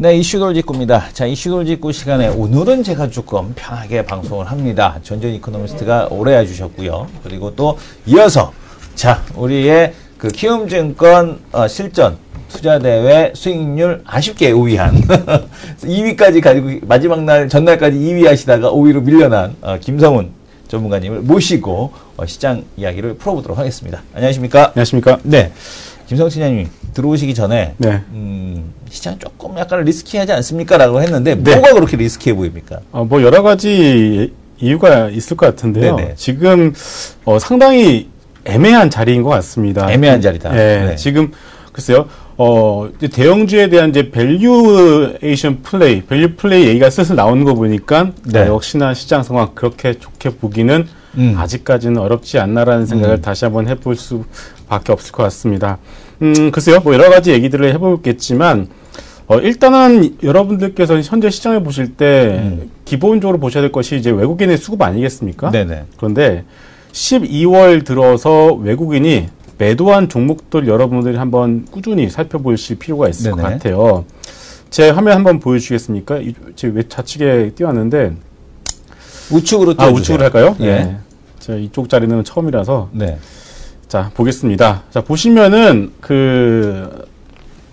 네, 이슈돌직구입니다. 자, 이슈돌직구 시간에 오늘은 제가 조금 편하게 방송을 합니다. 전전 이코노미스트가 오래 해주셨고요. 그리고 또 이어서 자, 우리의 그 키움증권 실전 투자대회 수익률 아쉽게 5위한 2위까지 가지고 마지막 날 전날까지 2위 하시다가 5위로 밀려난 김성훈 전문가님을 모시고 시장 이야기를 풀어보도록 하겠습니다. 안녕하십니까? 안녕하십니까? 네, 김성훈 팀장님이 들어오시기 전에 네. 시장 조금 약간 리스키하지 않습니까? 라고 했는데 네. 뭐가 그렇게 리스키해 보입니까? 뭐 여러 가지 이유가 있을 것 같은데요. 네네. 지금 상당히 애매한 자리인 것 같습니다. 애매한 자리다. 네. 네. 지금 글쎄요. 이제 대형주에 대한 이제 밸류에이션 플레이, 밸류 플레이 얘기가 슬슬 나오는 거 보니까 네. 역시나 시장 상황 그렇게 좋게 보기는 아직까지는 어렵지 않나라는 생각을 다시 한번 해볼 수밖에 없을 것 같습니다. 글쎄요. 뭐 여러 가지 얘기들을 해보겠지만 일단은 여러분들께서 현재 시장을 보실 때 기본적으로 보셔야 될 것이 이제 외국인의 수급 아니겠습니까? 네네. 그런데 12월 들어서 외국인이 매도한 종목들 여러분들이 한번 꾸준히 살펴보실 필요가 있을 네네. 것 같아요. 제 화면 한번 보여주시겠습니까? 지금 왜 좌측에 띄웠는데 우측으로 띄워주세요. 우측으로 할까요? 예. 네. 제가 이쪽 자리는 처음이라서 네. 자 보겠습니다. 자 보시면은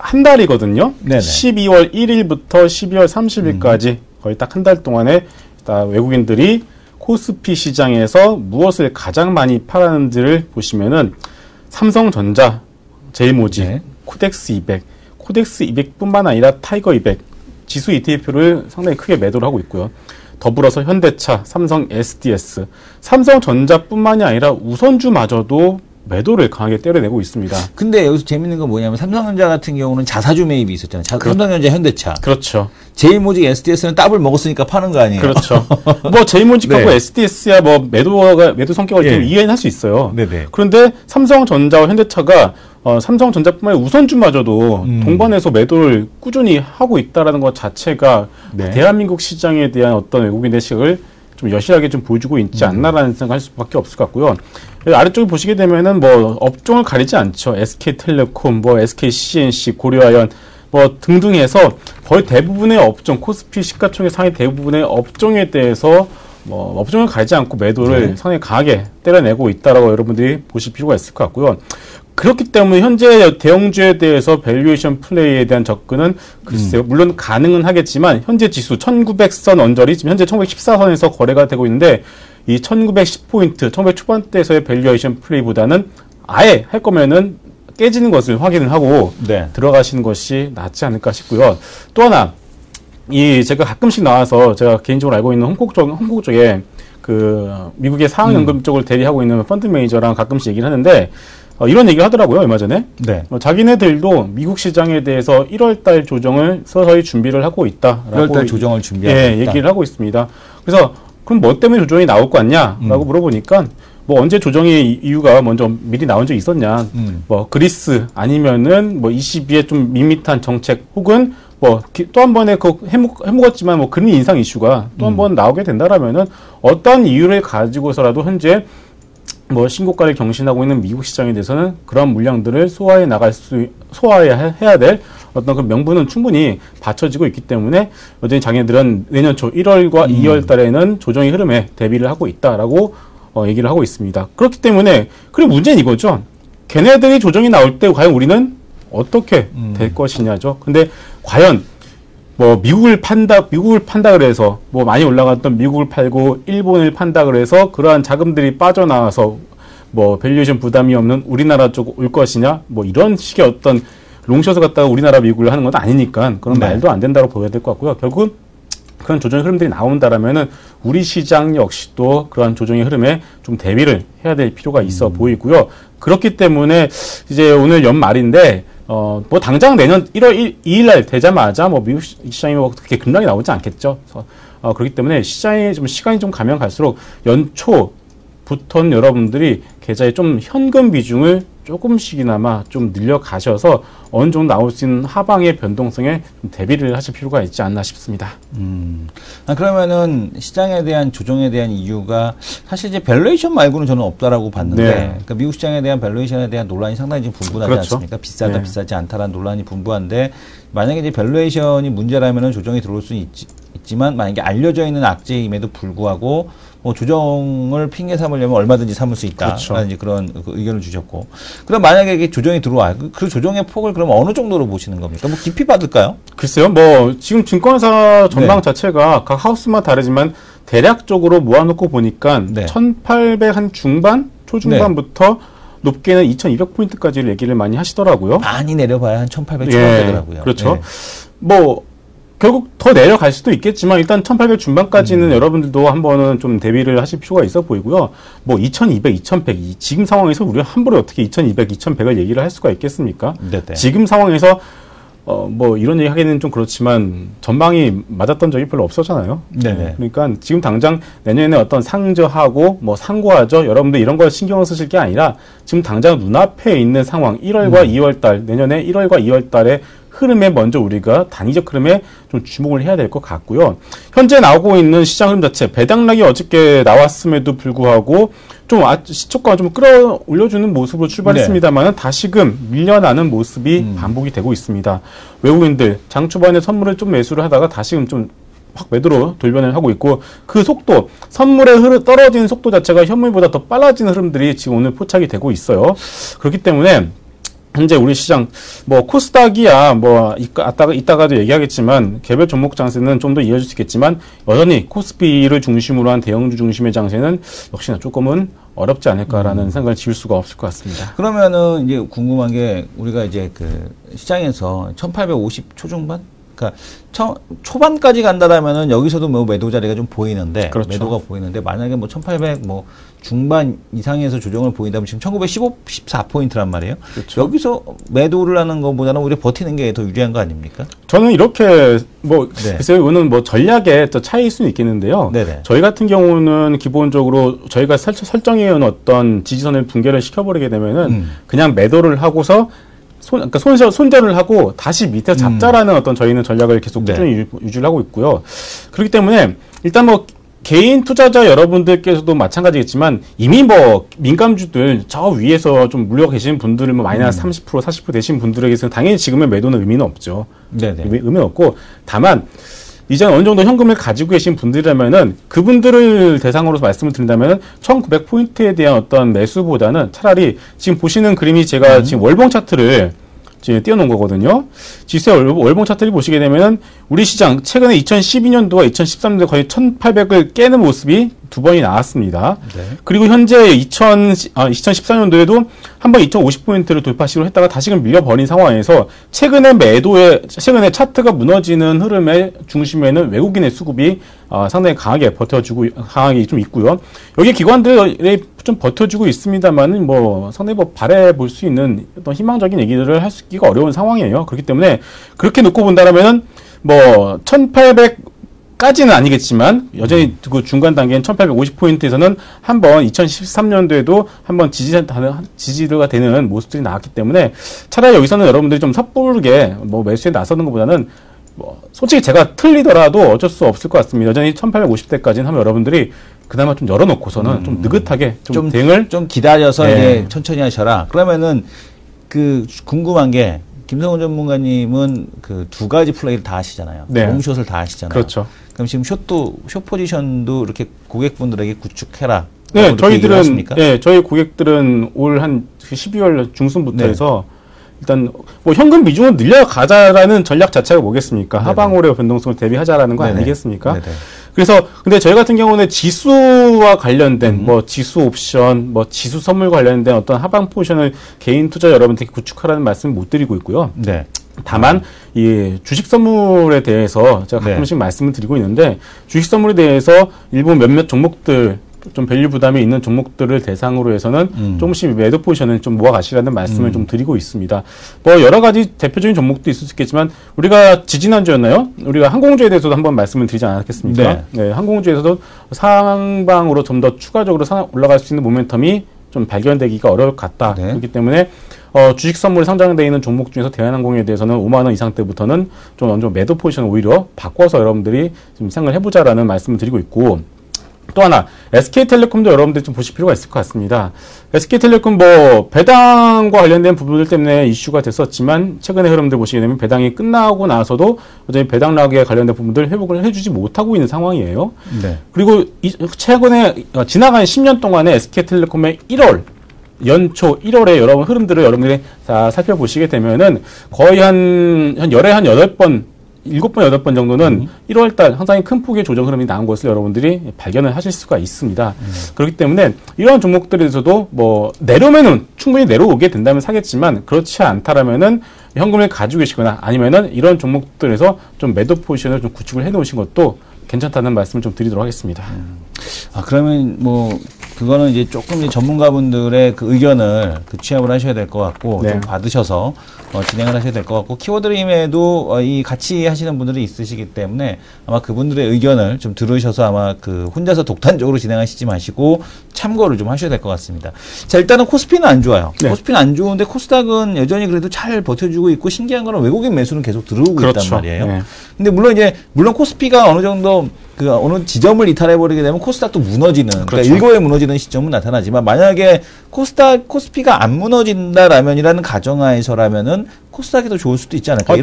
한 달이거든요. 네네. 12월 1일부터 12월 30일까지 거의 딱 한 달 동안에 외국인들이 코스피 시장에서 무엇을 가장 많이 팔았는지를 보시면은 삼성전자, 제일모직, 네. 코덱스 200, 코덱스 200뿐만 아니라 타이거 200 지수 ETF를 상당히 크게 매도를 하고 있고요. 더불어서 현대차, 삼성 SDS, 삼성전자뿐만이 아니라 우선주마저도 매도를 강하게 때려내고 있습니다. 근데 여기서 재밌는 건 뭐냐면 삼성전자 같은 경우는 자사주 매입이 있었잖아요. 삼성전자, 현대차. 그렇죠. 제일모직, SDS는 더블 먹었으니까 파는 거 아니에요? 그렇죠. 뭐 제일모직하고 네. SDS야 뭐 매도 성격을 좀 이해는 할 수 있어요. 네네. 그런데 삼성전자와 현대차가 삼성전자뿐만 아니라 우선주마저도 동반해서 매도를 꾸준히 하고 있다라는 것 자체가 네. 대한민국 시장에 대한 어떤 외국인의 시각을 좀 여실하게 좀 보여주고 있지 않나라는 생각할 수밖에 없을 것 같고요. 아래쪽에 보시게 되면은 뭐 업종을 가리지 않죠. SK텔레콤, 뭐 SKCNC, 고려아연 뭐 등등 해서 거의 대부분의 업종, 코스피 시가총액 상위 대부분의 업종에 대해서 뭐 업종을 가리지 않고 매도를 상당히 강하게 때려내고 있다라고 여러분들이 보실 필요가 있을 것 같고요. 그렇기 때문에 현재 대형주에 대해서 밸류에이션 플레이에 대한 접근은 글쎄요. 물론 가능은 하겠지만 현재 지수 1900선 언저리 지금 현재 1914선에서 거래가 되고 있는데 이 1910포인트, 1900 초반대에서의 밸류에이션 플레이보다는 아예 할 거면은 깨지는 것을 확인을 하고 네. 들어가시는 것이 낫지 않을까 싶고요. 또 하나 제가 가끔씩 나와서 제가 개인적으로 알고 있는 홍콩 쪽에 미국의 사학연금 쪽을 대리하고 있는 펀드 매니저랑 가끔씩 얘기를 하는데 이런 얘기를 하더라고요, 얼마 전에. 네. 자기네들도 미국 시장에 대해서 1월달 조정을 서서히 준비를 하고 있다라고 1월달 조정을 준비하고 있다. 얘기를 하고 있습니다. 그래서 그럼 뭐 때문에 조정이 나올 거 같냐라고 물어보니까 뭐 언제 조정의 이유가 먼저 미리 나온 적이 있었냐. 뭐 그리스 아니면은 뭐 22에 좀 밋밋한 정책 혹은 뭐 또 한 번에 해묵었지만 뭐 금리 인상 이슈가 또 한 번 나오게 된다라면은 어떤 이유를 가지고서라도 현재 뭐 신고가를 경신하고 있는 미국 시장에 대해서는 그런 물량들을 소화해야 될 어떤 그 명분은 충분히 받쳐지고 있기 때문에 여전히 자기네들은 내년 초 1월과 2월 달에는 조정의 흐름에 대비를 하고 있다라고 얘기를 하고 있습니다. 그렇기 때문에 그리고 문제는 이거죠. 걔네들이 조정이 나올 때 과연 우리는 어떻게 될 것이냐죠. 근데 과연 뭐 미국을 판다 그래서 뭐 많이 올라갔던 미국을 팔고 일본을 판다 그래서 그러한 자금들이 빠져나와서 뭐 밸류에이션 부담이 없는 우리나라 쪽 올 것이냐 뭐 이런 식의 어떤 롱숏을 갖다가 우리나라 미국을 하는 건 아니니까 그런 네. 말도 안 된다고 보여야 될 것 같고요. 결국 그런 조정의 흐름들이 나온다라면은 우리 시장 역시도 그러한 조정의 흐름에 좀 대비를 해야 될 필요가 있어 보이고요. 그렇기 때문에 이제 오늘 연말인데 뭐 당장 내년 1월 2일 날 되자마자 뭐 미국 시장이 뭐 그렇게 급락이 나오지 않겠죠. 그래서 그렇기 때문에 시장에 좀 시간이 좀 가면 갈수록 연초부터는 여러분들이 계좌에 좀 현금 비중을 조금씩이나마 좀 늘려가셔서 어느 정도 나올 수 있는 하방의 변동성에 좀 대비를 하실 필요가 있지 않나 싶습니다. 그러면은 시장에 대한 조정에 대한 이유가 사실 이제 밸류에이션 말고는 저는 없다라고 봤는데, 네. 그러니까 미국 시장에 대한 밸류에이션에 대한 논란이 상당히 지금 분분하지 그렇죠. 않습니까? 비싸다, 네. 비싸지 않다라는 논란이 분분한데, 만약에 이제 밸류에이션이 문제라면은 조정이 들어올 수는 있지만, 만약에 알려져 있는 악재임에도 불구하고 뭐 조정을 핑계 삼으려면 얼마든지 삼을 수 있다. 그렇죠. 라는 이제 그런 의견을 주셨고, 그럼 만약에 이게 조정이 들어와요. 그 조정의 폭을 그럼 어느 정도로 보시는 겁니까? 뭐 깊이 받을까요? 글쎄요, 뭐 지금 증권사 전망 네. 자체가 각 하우스마다 다르지만 대략적으로 모아놓고 보니까 네. 1800 한 중반, 초중반부터 높게는 2200포인트까지를 얘기를 많이 하시더라고요. 많이 내려봐야 한 1800 예, 초반 되더라고요. 그렇죠. 네. 뭐 결국 더 내려갈 수도 있겠지만 일단 1800 중반까지는 여러분들도 한번은 좀 대비를 하실 필요가 있어 보이고요. 뭐 2200, 2100 지금 상황에서 우리가 함부로 어떻게 2200, 2100을 얘기를 할 수가 있겠습니까? 네네. 지금 상황에서 뭐 이런 얘기 하기는 좀 그렇지만 전망이 맞았던 적이 별로 없었잖아요. 네네. 그러니까 지금 당장 내년에 어떤 상저하고 뭐 상고하죠. 여러분들 이런 걸 신경 쓰실 게 아니라 지금 당장 눈앞에 있는 상황 1월과 2월 달 내년에 1월과 2월 달에 흐름에 먼저 우리가 단위적 흐름에 좀 주목을 해야 될 것 같고요. 현재 나오고 있는 시장 흐름 자체 배당락이 어저께 나왔음에도 불구하고 좀 시초가 좀 끌어올려주는 모습으로 출발했습니다만은 다시금 밀려나는 모습이 반복이 되고 있습니다. 외국인들 장 초반에 선물을 좀 매수를 하다가 다시금 좀 확 매도로 돌변을 하고 있고 그 속도 선물의 떨어지는 속도 자체가 현물보다 더 빨라지는 흐름들이 지금 오늘 포착이 되고 있어요. 그렇기 때문에 현재 우리 시장 뭐 코스닥이야 뭐 이따가도 얘기하겠지만 개별 종목 장세는 좀 더 이어질 수 있겠지만 여전히 코스피를 중심으로 한 대형주 중심의 장세는 역시나 조금은 어렵지 않을까라는 생각을 지울 수가 없을 것 같습니다. 그러면은 이제 궁금한 게 우리가 이제 그 시장에서 1850 초중반? 그러니까 초반까지 간다라면은 여기서도 뭐 매도 자리가 좀 보이는데 그렇죠. 매도가 보이는데 만약에 뭐 1800 뭐 중반 이상에서 조정을 보인다면 지금 1915, 14포인트란 말이에요. 그렇죠. 여기서 매도를 하는 것보다는 오히려 버티는 게 더 유리한 거 아닙니까? 저는 이렇게 뭐 네. 글쎄요 이거는 뭐 전략의 또 차이일 수는 있겠는데요. 네네. 저희 같은 경우는 기본적으로 저희가 설정해온 어떤 지지선을 붕괴를 시켜버리게 되면은 그냥 매도를 하고서 그러니까 손절을 하고 다시 밑에 잡자라는 어떤 저희는 전략을 계속 네. 꾸준히 유지를 하고 있고요. 그렇기 때문에 일단 뭐 개인 투자자 여러분들께서도 마찬가지겠지만 이미 뭐 민감주들 저 위에서 좀 물려 계신 분들을 뭐 마이너스 30% 40% 되신 분들에게서는 당연히 지금의 매도는 의미는 없죠. 네네. 의미는 없고 다만 이제 어느 정도 현금을 가지고 계신 분들이라면은 그분들을 대상으로 말씀을 드린다면은 1900포인트에 대한 어떤 매수보다는 차라리 지금 보시는 그림이 제가 지금 월봉 차트를 지금 띄워놓은 거거든요. 지수의 월봉 차트를 보시게 되면은 우리 시장 최근에 2012년도와 2013년도 거의 1800을 깨는 모습이 두 번이 나왔습니다. 네. 그리고 현재 2014년도에도 한번 2050포인트를 돌파 시도를 했다가 다시금 밀려버린 상황에서 최근에 차트가 무너지는 흐름의 중심에는 외국인의 수급이 상당히 강하게 강하게 좀 있고요. 여기 기관들이 좀 버텨주고 있습니다만은 뭐 상당히 뭐 바라볼 수 있는 어떤 희망적인 얘기들을 할 수 있기가 어려운 상황이에요. 그렇기 때문에 그렇게 놓고 본다라면은 뭐 1800까지는 아니겠지만 여전히 그 중간 단계인 1850포인트에서는 한번 2013년도에도 한번 지지가 되는 모습들이 나왔기 때문에 차라리 여기서는 여러분들이 좀 섣부르게 뭐 매수에 나서는 것보다는 뭐 솔직히 제가 틀리더라도 어쩔 수 없을 것 같습니다. 여전히 1850대까지는 하면 여러분들이 그나마 좀 열어놓고서는 좀 느긋하게 좀 대응을 좀 기다려서 네. 이제 천천히 하셔라. 그러면은 그 궁금한 게 김성훈 전문가님은 그 두 가지 플레이를 다 하시잖아요. 네. 롱숏을 다 하시잖아요. 그렇죠. 그럼 지금 숏 포지션도 이렇게 고객분들에게 구축해라. 네, 저희 고객들은 올 한 12월 중순부터 네. 해서 일단 뭐 현금 비중을 늘려가자라는 전략 자체가 뭐겠습니까? 네네. 하방올의 변동성을 대비하자라는 거 네네. 아니겠습니까? 네네. 그래서 근데 저희 같은 경우는 지수와 관련된 뭐 지수 옵션, 뭐 지수 선물 관련된 어떤 하방 포지션을 개인 투자 여러분들께 구축하라는 말씀을 못 드리고 있고요. 네. 다만 이 주식 선물에 대해서 제가 네. 가끔씩 말씀을 드리고 있는데 주식 선물에 대해서 일부 몇몇 종목들 좀 밸류 부담이 있는 종목들을 대상으로 해서는 조금씩 매도 포지션을 좀 모아가시라는 말씀을 좀 드리고 있습니다. 뭐 여러 가지 대표적인 종목도 있을 수 있겠지만 우리가 지지난주였나요? 우리가 항공주에 대해서도 한번 말씀을 드리지 않았겠습니까? 네. 네, 항공주에서도 상방으로 좀 더 추가적으로 올라갈 수 있는 모멘텀이 좀 발견되기가 어려울 것 같다. 네. 그렇기 때문에 주식 선물이 상장되어 있는 종목 중에서 대한항공에 대해서는 5만 원 이상 때부터는 좀 어느 정도 매도 포지션을 오히려 바꿔서 여러분들이 좀 생각을 해보자라는 말씀을 드리고 있고, 또 하나 SK텔레콤도 여러분들이 좀 보실 필요가 있을 것 같습니다. SK텔레콤 뭐 배당과 관련된 부분들 때문에 이슈가 됐었지만 최근에 흐름들 보시게 되면 배당이 끝나고 나서도 여전히 배당락에 관련된 부분들 회복을 해주지 못하고 있는 상황이에요. 네. 그리고 최근에 지나간 10년 동안에 SK텔레콤의 1월 연초 1월에 여러분 흐름들을 여러분들이 다 살펴보시게 되면은 거의 한 열에 한 8번 7번, 8번 정도는 1월달 상당히 큰 폭의 조정 흐름이 나온 것을 여러분들이 발견을 하실 수가 있습니다. 그렇기 때문에 이러한 종목들에서도 뭐 내려오면은 충분히 내려오게 된다면 사겠지만 그렇지 않다라면은 현금을 가지고 계시거나 아니면은 이런 종목들에서 좀 매도 포지션을 좀 구축을 해 놓으신 것도 괜찮다는 말씀을 좀 드리도록 하겠습니다. 그러면 뭐 그거는 이제 조금 이제 전문가분들의 그 의견을 취합을 하셔야 될 것 같고 네. 좀 받으셔서 진행을 하셔야 될 것 같고, 키워드림에도 이 같이 하시는 분들이 있으시기 때문에 아마 그분들의 의견을 좀 들으셔서 아마 그 혼자서 독단적으로 진행하시지 마시고 참고를 좀 하셔야 될 것 같습니다. 자, 일단은 코스피는 안 좋아요. 네. 코스피는 안 좋은데 코스닥은 여전히 그래도 잘 버텨주고 있고, 신기한 거는 외국인 매수는 계속 들어오고 그렇죠. 있단 말이에요. 네. 근데 물론 코스피가 어느 정도 그 어느 지점을 이탈해버리게 되면 코스닥도 무너지는, 그러니까 그렇죠. 일거에 무너지는 시점은 나타나지만, 만약에 코스피가 안 무너진다라면이라는 가정하에서라면은 코스닥이 더 좋을 수도 있지 않을까?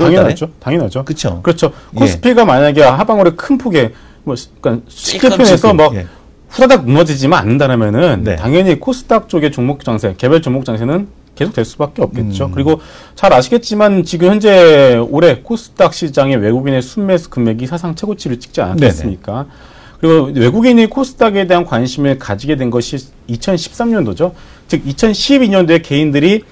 당연하죠. 그렇죠. 그렇죠. 예. 코스피가 만약에 하방으로 큰 폭의 그러니까 쉽게 표현해서 막 예. 후다닥 무너지지만 않는다라면은 네. 당연히 코스닥 쪽의 종목 장세, 개별 종목 장세는 계속 될 수밖에 없겠죠. 그리고 잘 아시겠지만 지금 현재 올해 코스닥 시장의 외국인의 순매수 금액이 사상 최고치를 찍지 않았습니까? 그리고 외국인이 코스닥에 대한 관심을 가지게 된 것이 2013년도죠. 즉 2012년도에 개인들이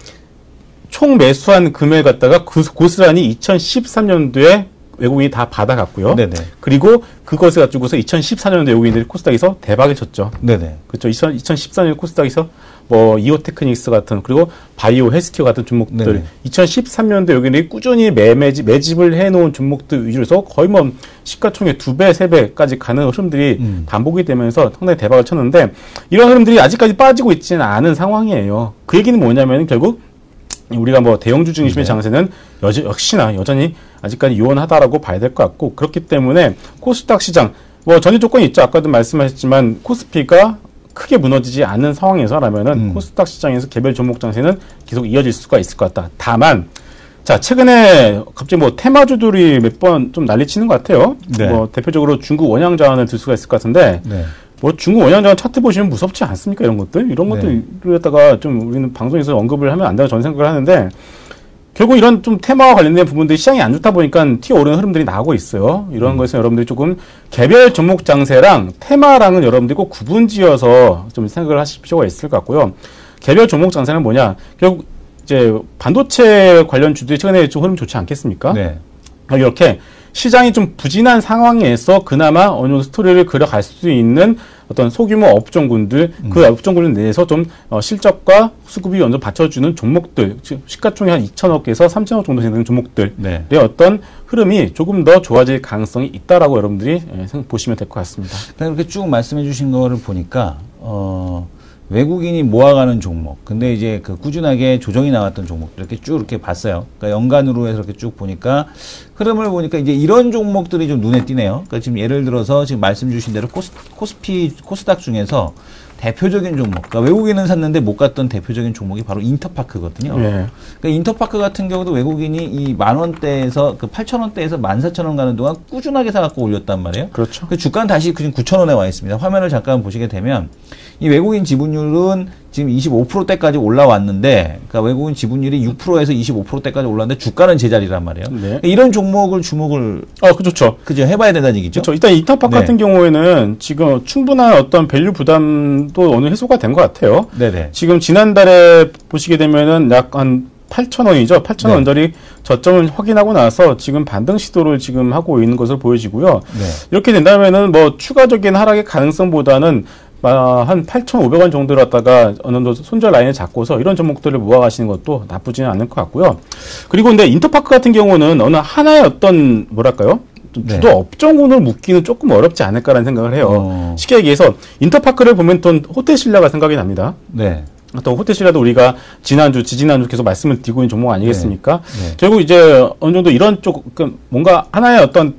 총 매수한 금액을 갖다가 고스란히 2013년도에 외국인이 다 받아갔고요. 네네. 그리고 그것을 가지고서 2014년도에 외국인들이 코스닥에서 대박을 쳤죠. 네네. 그렇죠. 2014년 코스닥에서 뭐 이오테크닉스 같은, 그리고 바이오 헬스케어 같은 종목들, 네네. 2013년도에 외국인들이 꾸준히 매집을 해놓은 종목들 위주로 해서 거의 뭐 시가총액 2배, 3배까지 가는 흐름들이 반복이 되면서 상당히 대박을 쳤는데, 이런 흐름들이 아직까지 빠지고 있지는 않은 상황이에요. 그 얘기는 뭐냐면 결국 우리가 뭐 대형주 중심의 장세는 역시나 여전히 아직까지 유원하다라고 봐야 될 것 같고, 그렇기 때문에 코스닥 시장 뭐 전제 조건이 있죠. 아까도 말씀하셨지만 코스피가 크게 무너지지 않는 상황에서라면은 코스닥 시장에서 개별 종목 장세는 계속 이어질 수가 있을 것 같다. 다만 자, 최근에 갑자기 뭐 테마주들이 몇 번 좀 난리치는 것 같아요. 네. 뭐 대표적으로 중국 원양자원을 들 수가 있을 것 같은데, 네. 뭐 중국 원양자원 차트 보시면 무섭지 않습니까? 이런 것들? 이런 것들을 갖다가 좀 우리는 방송에서 언급을 하면 안 된다고 저는 생각을 하는데, 결국 이런 좀 테마와 관련된 부분들이 시장이 안 좋다 보니까 튀어오르는 흐름들이 나오고 있어요. 이런 것에서 여러분들이 조금 개별 종목 장세랑 테마랑은 여러분들이 꼭 구분지어서 좀 생각을 하실 필요가 있을 것 같고요. 개별 종목 장세는 뭐냐? 결국 이제 반도체 관련 주들이 최근에 좀 흐름 좋지 않겠습니까? 네. 이렇게 시장이 좀 부진한 상황에서 그나마 어느 정도 스토리를 그려갈 수 있는 어떤 소규모 업종군들, 그 업종군들 내에서 좀 실적과 수급이 어느 정도 받쳐주는 종목들, 즉 시가총액 한 2천억에서 3천억 정도 되는 종목들의 어떤 흐름이 조금 더 좋아질 가능성이 있다라고 여러분들이 보시면 될 것 같습니다. 그렇게 쭉 말씀해 주신 거를 보니까 외국인이 모아가는 종목, 근데 이제 그 꾸준하게 조정이 나왔던 종목들 이렇게 쭉 이렇게 봤어요. 그러니까 연간으로 해서 이렇게 쭉 보니까 흐름을 보니까 이제 이런 종목들이 좀 눈에 띄네요. 그러니까 지금 예를 들어서 지금 말씀 주신 대로 코스닥 중에서 대표적인 종목, 그러니까 외국인은 샀는데 못 갔던 대표적인 종목이 바로 인터파크거든요. 네. 그러니까 인터파크 같은 경우도 외국인이 이 10,000원대에서 그 8,000원대에서 14,000원 가는 동안 꾸준하게 사갖고 올렸단 말이에요. 그렇죠. 그 주가는 다시 지금 9,000원에 와 있습니다. 화면을 잠깐 보시게 되면 이 외국인 지분율은 지금 25%대까지 올라왔는데, 그러니까 외국인 지분율이 6%에서 25%대까지 올랐는데 주가는 제자리란 말이에요. 네. 그러니까 이런 종목을 주목을 그렇죠. 그죠, 해봐야 된다는 얘기죠. 그렇죠. 일단 인터파크 네. 같은 경우에는 지금 충분한 어떤 밸류 부담도 어느 해소가 된 것 같아요. 네네. 지금 지난달에 보시게 되면은 약 한 8,000원이죠. 8,000원 네. 언저리 저점을 확인하고 나서 지금 반등 시도를 지금 하고 있는 것을 보여지고요. 네. 이렇게 된다면은 뭐 추가적인 하락의 가능성보다는 한 8,500원 정도로 갖다가 어느 정도 손절 라인을 잡고서 이런 종목들을 모아가시는 것도 나쁘지는 않을 것 같고요. 그리고 근데 인터파크 같은 경우는 어느 하나의 어떤 뭐랄까요? 주도 업종군을 묶기는 조금 어렵지 않을까라는 생각을 해요. 쉽게 얘기해서 인터파크를 보면 또 호텔 신라가 생각이 납니다. 네. 또 호텔시라도 우리가 지지난주 계속 말씀을 드리고 있는 종목 아니겠습니까? 네. 결국 이제 어느 정도 이런 쪽, 뭔가 하나의 어떤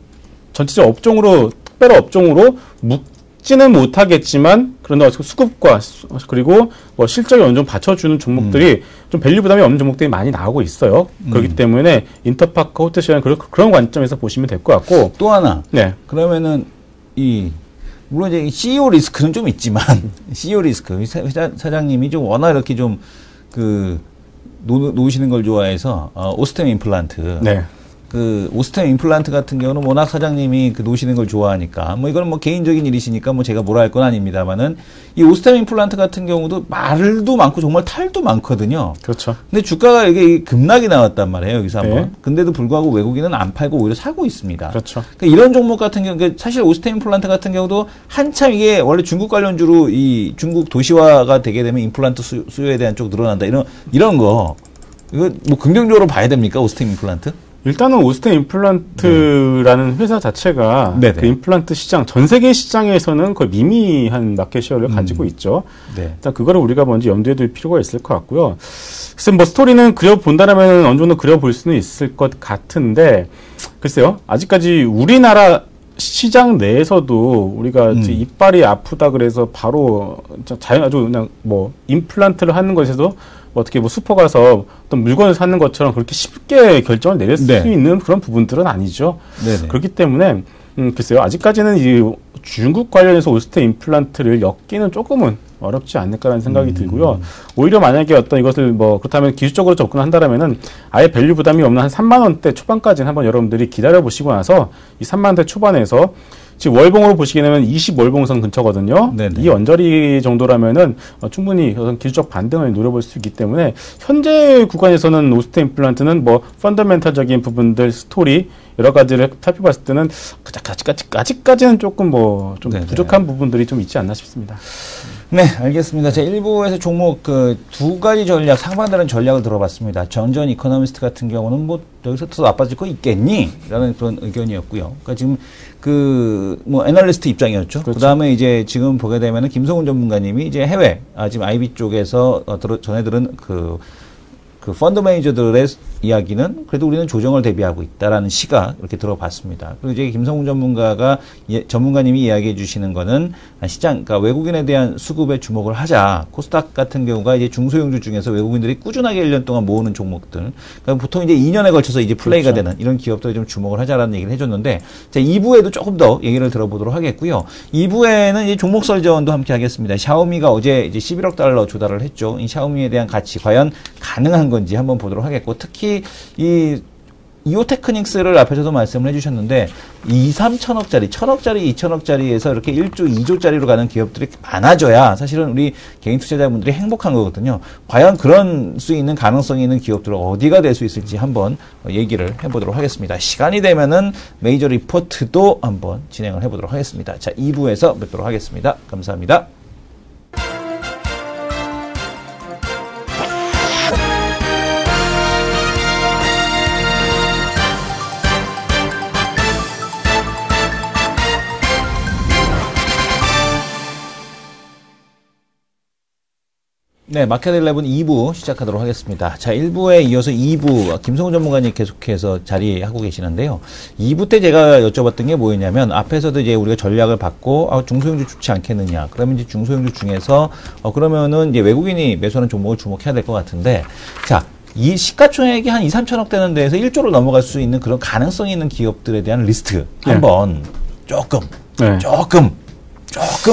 전체적 업종으로, 특별 업종으로 묶지는 못하겠지만, 그런데 수급과 그리고 뭐 실적이 어느 정도 받쳐주는 종목들이 좀 밸류 부담이 없는 종목들이 많이 나오고 있어요. 그렇기 때문에 인터파크 호텔시라는 그런 관점에서 보시면 될 것 같고. 또 하나. 네. 그러면은 물론 이제 CEO 리스크는 좀 있지만 CEO 리스크 사장님이 좀 워낙 이렇게 좀 놓으시는 걸 좋아해서 오스템 임플란트. 네. 오스템 임플란트 같은 경우는 워낙 사장님이 놓으시는 걸 좋아하니까 뭐 이거는 뭐 개인적인 일이시니까 뭐 제가 뭐라 할 건 아닙니다만은 이 오스템 임플란트 같은 경우도 말도 많고 정말 탈도 많거든요. 그렇죠. 근데 주가가 이게 급락이 나왔단 말이에요, 여기서 한번. 네. 근데도 불구하고 외국인은 안 팔고 오히려 사고 있습니다. 그렇죠. 그러니까 이런 종목 같은 경우, 사실 오스템 임플란트 같은 경우도 한참 이게 원래 중국 관련주로 이 중국 도시화가 되게 되면 임플란트 수요에 대한 쪽 늘어난다. 이런 거. 이거 뭐 긍정적으로 봐야 됩니까, 오스템 임플란트? 일단은 오스템 임플란트라는 회사 자체가 네네. 그 임플란트 시장, 전 세계 시장에서는 거의 미미한 마켓 셰어를 가지고 있죠. 네. 일단 그거를 우리가 먼저 염두에 둘 필요가 있을 것 같고요. 글쎄 뭐 스토리는 그려본다라면 어느 정도 그려볼 수는 있을 것 같은데, 글쎄요. 아직까지 우리나라 시장 내에서도 우리가 이제 이빨이 아프다 그래서 바로 아주 그냥 뭐 임플란트를 하는 것에서 어떻게 뭐 슈퍼 가서 어떤 물건을 사는 것처럼 그렇게 쉽게 결정을 내릴 수 있는 그런 부분들은 아니죠. 네네. 그렇기 때문에 글쎄요. 아직까지는 이 중국 관련해서 오스템 임플란트를 엮기는 조금은 어렵지 않을까라는 생각이 들고요. 오히려 만약에 어떤 이것을 뭐 그렇다면 기술적으로 접근한다라면은 아예 밸류 부담이 없는 한 3만 원대 초반까지는 한번 여러분들이 기다려 보시고 나서 이 3만 원대 초반에서 지금 월봉으로 보시게 되면 20월봉선 근처거든요. 네네. 이 언저리 정도라면은 충분히 어떤 기술적 반등을 노려볼 수 있기 때문에 현재 구간에서는 오스템 임플란트는 뭐 펀더멘탈적인 부분들, 스토리 여러 가지를 살펴봤을 때는 아직까지는 조금 뭐 좀 부족한 부분들이 좀 있지 않나 싶습니다. 네, 알겠습니다. 자, 1부에서 종목 두 가지 전략, 상반되는 전략을 들어봤습니다. 전전 이코노미스트 같은 경우는 뭐 여기서 더 나빠질 거 있겠니? 라는 그런 의견이었고요. 그러니까 지금 뭐 애널리스트 입장이었죠. 그렇죠. 그다음에 이제 지금 보게 되면은 김성훈 전문가님이 이제 해외, 지금 IB 쪽에서 전해 들은 그 펀드 매니저들의 이야기는 그래도 우리는 조정을 대비하고 있다라는 시각 이렇게 들어봤습니다. 그리고 이제 김성훈 전문가님이 이야기해 주시는 거는 그러니까 외국인에 대한 수급에 주목을 하자. 코스닥 같은 경우가 이제 중소형주 중에서 외국인들이 꾸준하게 1년 동안 모으는 종목들. 그러니까 보통 이제 2년에 걸쳐서 이제 플레이가 되는 이런 기업들에 좀 주목을 하자라는 얘기를 해줬는데, 자, 2부에도 조금 더 얘기를 들어보도록 하겠고요. 2부에는 이제 종목 설전도 함께 하겠습니다. 샤오미가 어제 이제 11억 달러 조달을 했죠. 이 샤오미에 대한 가치 과연 가능한 건지 한번 보도록 하겠고, 특히 이 이오테크닉스를 앞에서도 말씀을 해주셨는데 2, 3천억짜리, 1,000억짜리, 2천억짜리에서 이렇게 1조, 2조짜리로 가는 기업들이 많아져야 사실은 우리 개인 투자자분들이 행복한 거거든요. 과연 그런 수 있는 가능성이 있는 기업들은 어디가 될 수 있을지 한번 얘기를 해보도록 하겠습니다. 시간이 되면은 메이저 리포트도 한번 진행을 해보도록 하겠습니다. 자, 2부에서 뵙도록 하겠습니다. 감사합니다. 네, 마켓 11 2부 시작하도록 하겠습니다. 자, 1부에 이어서 2부, 김성훈 전문가님 계속해서 자리하고 계시는데요. 2부 때 제가 여쭤봤던 게 뭐였냐면, 앞에서도 이제 우리가 전략을 받고, 중소형주 좋지 않겠느냐. 그러면 이제 중소형주 중에서, 그러면은 이제 외국인이 매수하는 종목을 주목해야 될 것 같은데, 자, 이 시가총액이 한 2, 3천억 되는 데에서 1조로 넘어갈 수 있는 그런 가능성이 있는 기업들에 대한 리스트 한번 조금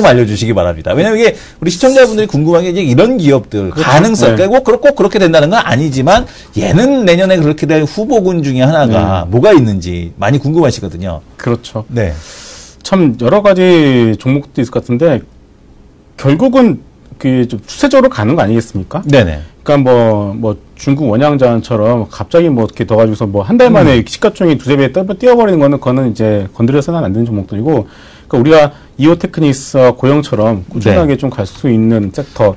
알려주시기 바랍니다. 왜냐면 이게 우리 시청자분들이 궁금한 게 이제 이런 기업들 그렇죠. 가능성, 그러니까 꼭 그렇게 된다는 건 아니지만 얘는 내년에 그렇게 될 후보군 중에 하나가 뭐가 있는지 많이 궁금하시거든요. 그렇죠. 네. 참 여러 가지 종목도 있을 것 같은데 결국은 그 좀 추세적으로 가는 거 아니겠습니까? 네네. 그러니까 뭐 중국 원양자원처럼 갑자기 뭐 이렇게 더 가지고서 뭐 한 달 만에 시가총액이 두세 배 뛰어버리는 거는 그거는 이제 건드려서는 안 되는 종목들이고, 그러니까 우리가 이오테크닉스와 고영처럼 꾸준하게 좀 갈 수 있는 섹터.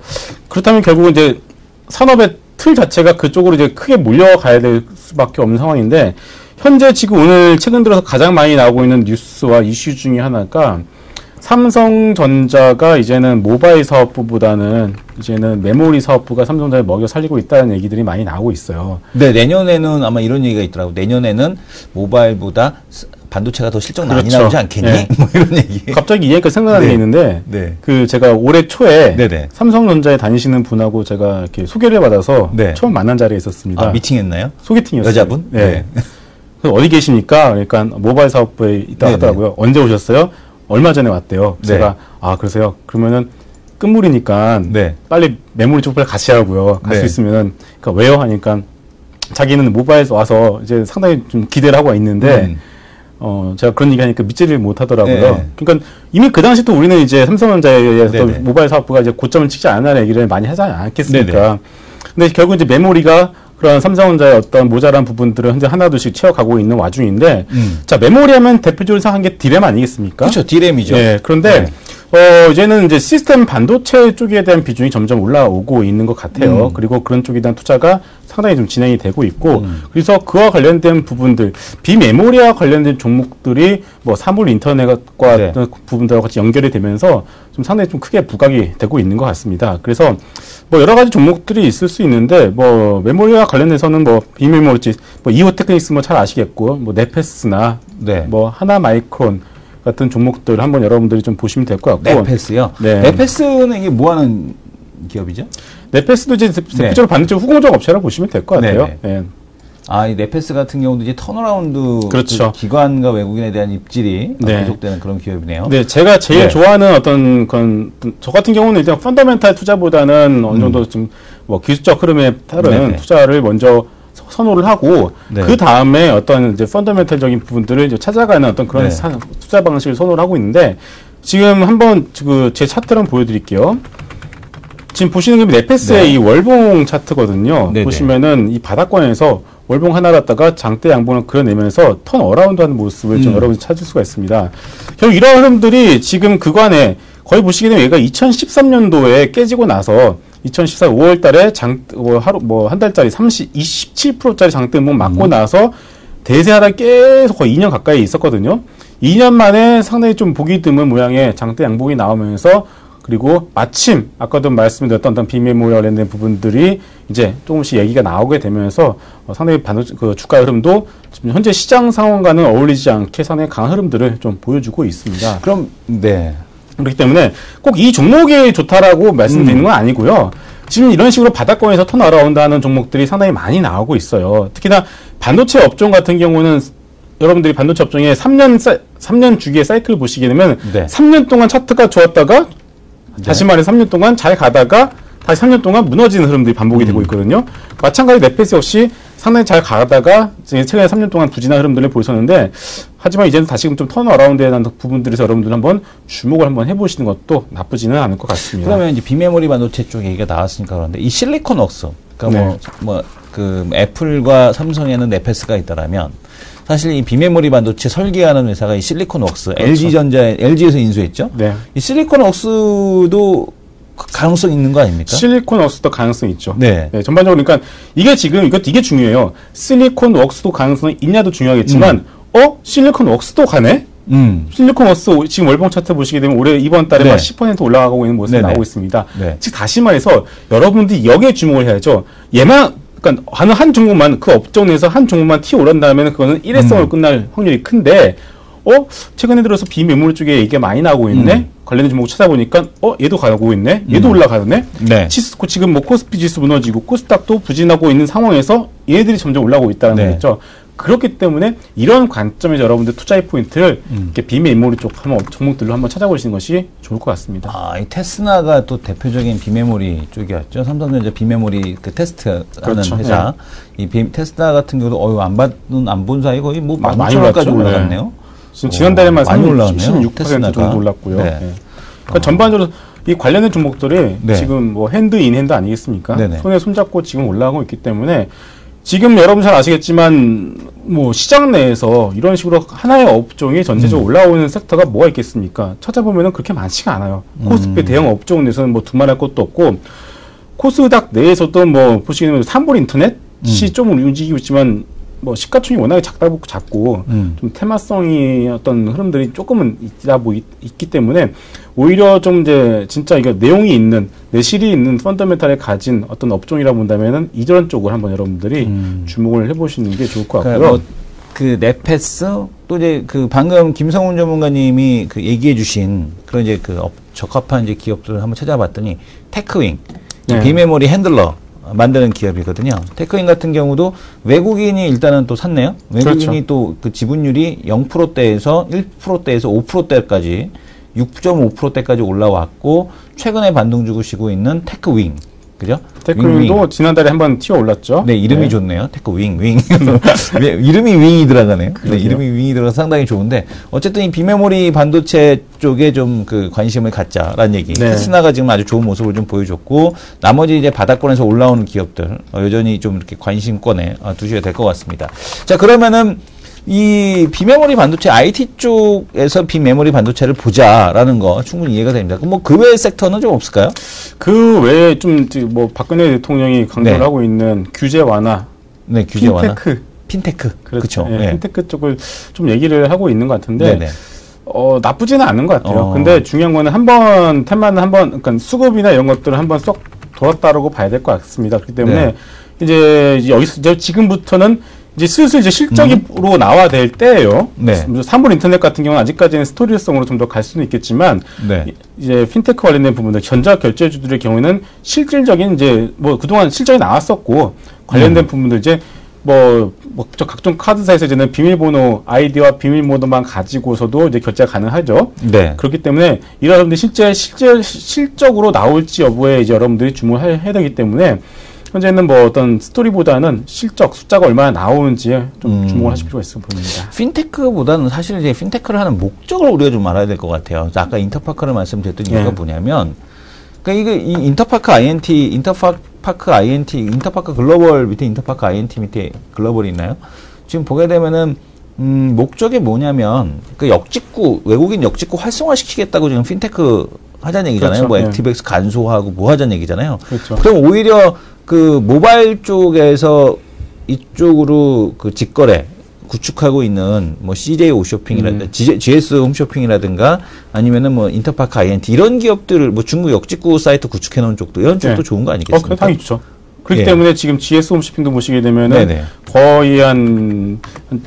그렇다면 결국은 이제 산업의 틀 자체가 그쪽으로 이제 크게 몰려가야 될 수밖에 없는 상황인데, 현재 지금 오늘 최근 들어서 가장 많이 나오고 있는 뉴스와 이슈 중에 하나가 삼성전자가 이제는 모바일 사업부보다는 이제는 메모리 사업부가 삼성전자를 먹여 살리고 있다는 얘기들이 많이 나오고 있어요. 네, 내년에는 아마 이런 얘기가 있더라고. 내년에는 모바일보다 반도체가 더 실적 많이 그렇죠. 나오지 않겠니? 네. 뭐 이런 얘기. 갑자기 이해가 생각나는 네. 게 있는데, 네. 그 제가 올해 초에 네네. 삼성전자에 다니시는 분하고 제가 이렇게 소개를 받아서 네. 처음 만난 자리에 있었습니다. 아, 미팅했나요? 소개팅이었어요. 여자분? 네. 그래서 어디 계십니까? 그러니까 모바일 사업부에 있다 네네. 하더라고요. 언제 오셨어요? 얼마 전에 왔대요. 네. 제가 그러세요. 그러면은 끝물이니까 네. 빨리 메모리 쪽 빨리 같이 하고요. 갈 수 네. 있으면은 그러니까 왜요? 하니까 자기는 모바일에서 와서 이제 상당히 좀 기대를 하고 있는데 제가 그런 얘기 하니까 믿지를 못하더라고요. 네. 그러니까 이미 그 당시 또 우리는 이제 삼성전자에서 네네. 모바일 사업부가 이제 고점을 찍지 않는다는 얘기를 많이 하지 않겠습니까? 네네. 근데 결국 이제 메모리가 그런 삼성전자의 어떤 모자란 부분들을 현재 하나둘씩 채워가고 있는 와중인데, 자, 메모리 하면 대표적으로 생각한 게 디램 아니겠습니까? 그렇죠. 디램이죠. 네, 그런데, 이제는 이제 시스템 반도체 쪽에 대한 비중이 점점 올라오고 있는 것 같아요. 그리고 그런 쪽에 대한 투자가 상당히 좀 진행이 되고 있고, 그래서 그와 관련된 부분들, 비메모리와 관련된 종목들이 뭐 사물 인터넷과 네. 어떤 부분들과 같이 연결이 되면서 좀 상당히 좀 크게 부각이 되고 있는 것 같습니다. 그래서 뭐 여러 가지 종목들이 있을 수 있는데, 뭐 메모리와 관련해서는 뭐 비메모리, 뭐 이오테크닉스 뭐 잘 아시겠고, 뭐 네페스나 네. 뭐 하나마이크론 같은 종목들 한번 여러분들이 좀 보시면 될 것 같고. 네페스요? 네. 네페스는 이게 뭐 하는 기업이죠? 네페스도 이제 대표적으로 반도체 후공정 업체라고 보시면 될 것 같아요. 네네. 네. 이 네페스 같은 경우도 이제 턴어라운드 그렇죠. 그 기관과 외국인에 대한 입질이 네. 계속되는 그런 기업이네요. 네, 제가 제일 네. 좋아하는 어떤 저 같은 경우는 일단 펀더멘탈 투자보다는 어느 정도 좀 뭐 기술적 흐름에 따른 네네. 투자를 먼저 선호를 하고 네. 그 다음에 어떤 이제 펀더멘탈적인 부분들을 이제 찾아가는 어떤 그런 네. 투자 방식을 선호를 하고 있는데 지금 한번 제 차트를 한번 보여드릴게요. 지금 보시는 게 네페스의 네. 이 월봉 차트거든요. 네네. 보시면은 이 바닥권에서 월봉 하나 갖다가 장대 양봉을 그려내면서 턴 어라운드 하는 모습을 좀 여러분이 찾을 수가 있습니다. 결국 이런 흐름들이 지금 그간에 거의 보시게 되면 얘가 2013년도에 깨지고 나서 2014 5월 달에 한 달짜리 27%짜리 장대봉 맞고 나서 대세 하락 계속 거의 2년 가까이 있었거든요. 2년 만에 상당히 좀 보기 드문 모양의 장대 양봉이 나오면서 그리고 마침 아까도 말씀드렸던 어떤 비메모리 관련된 부분들이 이제 조금씩 얘기가 나오게 되면서 상당히 그 주가 흐름도 지금 현재 시장 상황과는 어울리지 않게 상당히 강한 흐름들을 좀 보여주고 있습니다. 그럼 네. 그렇기 때문에 꼭 이 종목이 좋다라고 말씀드리는 건 아니고요. 지금 이런 식으로 바닥권에서 턴 어라운드하는 종목들이 상당히 많이 나오고 있어요. 특히나 반도체 업종 같은 경우는 여러분들이 반도체 업종에 3년 주기의 사이클을 보시게 되면 네. 3년 동안 차트가 좋았다가 다시 말해서 3년 동안 잘 가다가 다시 3년 동안 무너지는 흐름들이 반복이 되고 있거든요. 마찬가지 네페스 역시 상당히 잘 가다가 최근에 3년 동안 부진한 흐름들을 보였었는데 하지만 이제는 다시금 좀 턴어라운드에 대한 부분들에서 여러분들 한번 주목을 한번 해보시는 것도 나쁘지는 않을 것 같습니다. 그러면 이제 비메모리 반도체 쪽 얘기가 나왔으니까 그런데 이 실리콘 웍스, 그러니까 네. 그 애플과 삼성에는 네페스가 있다라면 사실 이 비메모리 반도체 설계하는 회사가 이 실리콘 웍스, 그렇죠. LG에서 인수했죠. 네. 이 실리콘 웍스도 가능성 있는 거 아닙니까? 실리콘 웍스도 가능성이 있죠. 네. 전반적으로 그러니까 이게 지금 이게 중요해요. 실리콘 웍스도 가능성이 있냐도 중요하겠지만 실리콘 웍스도 가네? 실리콘 웍스 지금 월봉 차트 보시게 되면 올해 이번 달에 네. 막 10% 올라가고 있는 모습이 네네. 나오고 있습니다. 네. 즉 다시 말해서 여러분들이 여기에 주목을 해야죠. 그러니까 한 종목만 그 업종 내에서 한 종목만 튀어 오른다면 그거는 일회성으로 끝날 확률이 큰데 최근에 들어서 비메모리 쪽에 얘기가 많이 나오고 있네. 관련된 종목을 찾아보니까 얘도 가고 있네. 얘도 올라가네. 네. 치스코 지금 뭐 코스피 지수 무너지고 코스닥도 부진하고 있는 상황에서 얘들이 점점 올라오고 있다는 네. 거겠죠. 그렇기 때문에 이런 관점에서 여러분들 투자의 포인트를 이렇게 비메모리 쪽 한번 종목들로 한번 찾아보시는 것이 좋을 것 같습니다. 이 테스나가 또 대표적인 비메모리 쪽이었죠. 삼성전자 비메모리 그 테스트하는 그렇죠. 회사. 이 테스나 같은 경우도 안 본 사이 거의 뭐 많이 15,000원까지 올랐죠. 올라갔네요. 지금 지난달에만 많이 올라갔네요. 16% 테스나가. 정도 올랐고요. 네. 네. 그러니까 전반적으로 이 관련된 종목들이 네. 지금 뭐 핸드 인 핸드 아니겠습니까? 네네. 손에 손잡고 지금 올라가고 있기 때문에 지금 여러분 잘 아시겠지만 뭐 시장 내에서 이런 식으로 하나의 업종이 전체적으로 올라오는 섹터가 뭐가 있겠습니까? 찾아보면은 그렇게 많지가 않아요. 코스피 대형 업종 내에서는 뭐 두말할 것도 없고 코스닥 내에서도 뭐 보시게 되면 삼불 인터넷이 좀 움직이고 있지만 뭐 시가총이 워낙에 작고 좀 테마성이 어떤 흐름들이 조금은 있기 때문에 오히려 좀 이제 진짜 이게 내용이 있는 내실이 있는 펀더멘탈에 가진 어떤 업종이라 본다면은 이전 쪽을 한번 여러분들이 주목을 해보시는 게 좋을 것 같고요. 그러니까 그 넷패스 또 이제 그 방금 김성훈 전문가님이 그 얘기해주신 그런 이제 그 적합한 이제 기업들을 한번 찾아봤더니 테크윙 네. 비메모리 핸들러 만드는 기업이거든요. 테크윙 같은 경우도 외국인이 일단은 또 샀네요. 외국인이 그렇죠. 또 그 지분율이 0%대에서 1%대에서 5%대까지 6.5%대까지 올라왔고 최근에 반등 주고 쉬고 있는 테크윙. 그죠? 테크윙도 지난달에 한번 튀어 올랐죠. 네, 이름이 좋네요. 테크윙, 윙. 이름이 윙이 들어가네요. 네, 이름이 윙이 들어가서 상당히 좋은데, 어쨌든 이 비메모리 반도체 쪽에 좀 그 관심을 갖자라는 얘기. 네. 테스나가 지금 아주 좋은 모습을 좀 보여줬고, 나머지 이제 바닥권에서 올라오는 기업들, 여전히 좀 이렇게 관심권에 두셔야 될 것 같습니다. 자, 그러면은, 이 비메모리 반도체 IT 쪽에서 비메모리 반도체를 보자라는 거 충분히 이해가 됩니다. 뭐 그 외의 섹터는 좀 없을까요? 그 외에 좀 뭐 박근혜 대통령이 강조를 네. 하고 있는 규제 완화, 네, 규제 완화. 핀테크. 그렇죠. 네, 네. 핀테크 쪽을 좀 얘기를 하고 있는 것 같은데 네네. 나쁘지는 않은 것 같아요. 근데 중요한 거는 한번 테마는 한번 그러니까 수급이나 이런 것들을 한번 쏙 돌았다라고 봐야 될 것 같습니다. 그렇기 때문에 네. 이제 여기서 이제 지금부터는 이제 슬슬 이제 실적으로 나와야 될 때예요. 네. 3분 인터넷 같은 경우는 아직까지는 스토리성으로 좀 더 갈 수는 있겠지만 네. 이제 핀테크 관련된 부분들 전자 결제주들의 경우에는 실질적인 이제 뭐 그동안 실적이 나왔었고 관련된 부분들 이제 저 각종 카드사에서 이제는 비밀번호 아이디와 비밀번호만 가지고서도 이제 결제가 가능하죠. 네. 그렇기 때문에 이 여러분들이 실적으로 나올지 여부에 이제 여러분들이 주목을 해야 되기 때문에 현재는 뭐 어떤 스토리보다는 실적 숫자가 얼마나 나오는지에 좀 주목을 하실 필요가 있어 보입니다. 핀테크보다는 사실 이제 핀테크를 하는 목적을 우리가 좀 알아야 될 것 같아요. 그래서 아까 인터파크를 말씀드렸던 이유가 뭐냐면, 그러니까 이게 이 인터파크 INT, 인터파크 글로벌 밑에 인터파크 INT 밑에 글로벌이 있나요? 지금 보게 되면은 목적이 뭐냐면 그 외국인 역직구 활성화시키겠다고 지금 핀테크 하자는 얘기잖아요. 그렇죠. 뭐 액티브엑스 간소화하고 뭐 하자는 얘기잖아요. 그렇죠. 그럼 오히려 그 모바일 쪽에서 이쪽으로 그 직거래 구축하고 있는 뭐 CJ 홈쇼핑이라든가 GS 홈쇼핑이라든가 아니면은 뭐 인터파크 INT 이런 기업들을 뭐 중국 역직구 사이트 구축해 놓은 쪽도 이런 쪽도 좋은 거 아니겠습니까? 당연히 좋죠. 그렇기 예. 때문에 지금 GS 홈쇼핑도 보시게 되면은 네네. 거의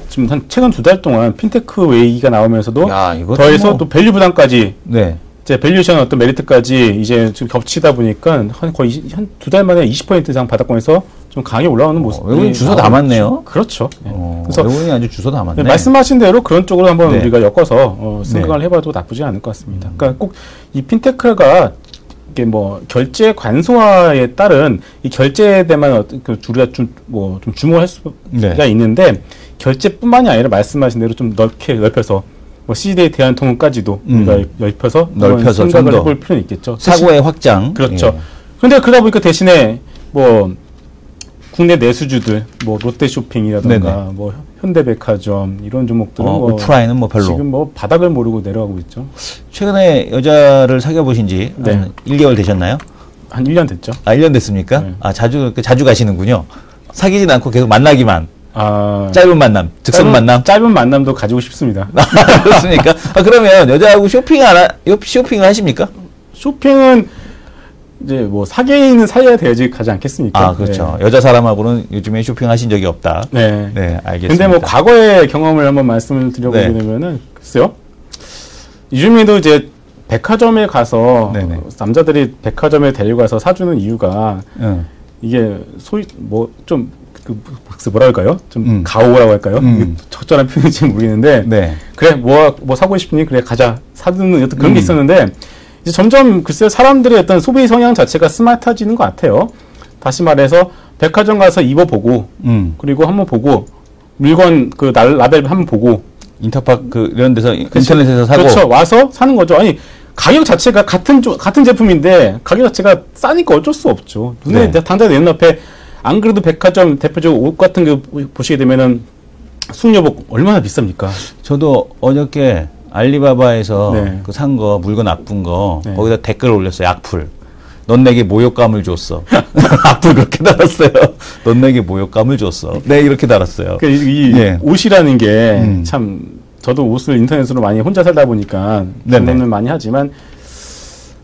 지금 한 최근 2달 동안 핀테크 얘기가 나오면서도 야, 이것도 더해서 뭐- 또 밸류 부담까지 네. 이제 밸류션 어떤 메리트까지 이제 지금 겹치다 보니까 거의 한 2달 만에 20% 이상 바닥권에서 좀 강하게 올라오는 모습. 외국인 주소 담았네요. 그렇죠. 예. 그래서 외국인이 아주 주소 담았네. 말씀하신 대로 그런 쪽으로 한번 네. 우리가 엮어서 생각을 해봐도 나쁘지 않을 것 같습니다. 그러니까 꼭 이 핀테크가 이게 뭐 결제 관소화에 따른 이 결제에 대한 우리가 좀 주목할 수가 네. 있는데 결제뿐만이 아니라 말씀하신 대로 좀 넓혀서 뭐 CJ 대한통운까지도 우리가 넓혀서 생각을 좀 더. 해볼 필요는 있겠죠. 사고의 확장. 그렇죠. 예. 근데 그러다 보니까 대신에 뭐 국내 내수주들 뭐 롯데쇼핑이라든가 네네. 뭐 현대백화점 이런 종목들은 뭐 오프라인은 뭐 별로. 지금 뭐 바닥을 모르고 내려가고 있죠. 최근에 여자를 사귀어 보신 지 네. 한 1개월 되셨나요? 한 1년 됐죠. 1년 됐습니까? 네. 자주 가시는군요. 사귀진 않고 계속 만나기만. 짧은 만남, 즉석 만남. 짧은 만남도 가지고 싶습니다. 그렇습니까? 그러면 여자하고 쇼핑을 하십니까? 쇼핑은 이제 뭐 사귀는 사이가 돼야지 가지 않겠습니까? 그렇죠. 여자 사람하고는 요즘에 쇼핑하신 적이 없다. 네. 네, 알겠습니다. 근데 뭐 과거의 경험을 한번 말씀을 드려보게 네. 되면은 글쎄요. 요즘에도 이제 백화점에 가서 네네. 남자들이 백화점에 데려가서 사주는 이유가 응. 이게 소위 뭐 좀 뭐라 할까요? 좀 음. 가오라고 할까요? 음. 적절한 표현인지 모르겠는데 네. 그래 뭐 사고 싶니? 그래 가자 사두는 어떤 그런 게 있었는데 이제 점점 글쎄요 사람들의 어떤 소비 성향 자체가 스마트해지는 것 같아요. 다시 말해서 백화점 가서 입어보고 그리고 한번 보고 물건 그 라벨 한번 보고 인터파크 이런 데서 인터넷에서 사고. 그렇죠. 와서 사는 거죠. 아니 가격 자체가 같은 제품인데 가격 자체가 싸니까 어쩔 수 없죠. 눈에 네. 당장 내 눈앞에 안 그래도 백화점 대표적으로 옷 같은 거 보시게 되면은 숙녀복 얼마나 비쌉니까? 저도 어저께 알리바바에서 네. 그 산 거 물건 나쁜 거 네. 거기다 댓글 올렸어요. 악플. 넌 내게 모욕감을 줬어. 앞으로 그렇게 달았어요. 넌 내게 모욕감을 줬어. 네, 이렇게 달았어요. 그러니까 이 예. 옷이라는 게 참 저도 옷을 인터넷으로 많이 혼자 살다 보니까 주문을 많이 하지만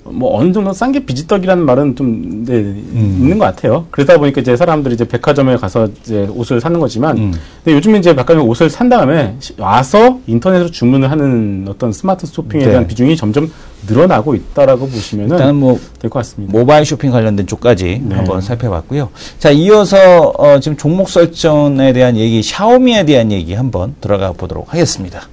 뭐 어느 정도 싼 게 비지떡이라는 말은 좀 있는 것 같아요. 그러다 보니까 이제 사람들이 이제 백화점에 가서 이제 옷을 사는 거지만, 근데 요즘에 이제 백화점에 옷을 산 다음에 와서 인터넷으로 주문을 하는 어떤 스마트 쇼핑에 대한 비중이 점점 늘어나고 있다라고 보시면은 일단은 뭐 될 것 같습니다. 모바일 쇼핑 관련된 쪽까지 한번 살펴봤고요. 자, 이어서 지금 종목 설정에 대한 얘기, 샤오미에 대한 얘기 한번 들어가 보도록 하겠습니다.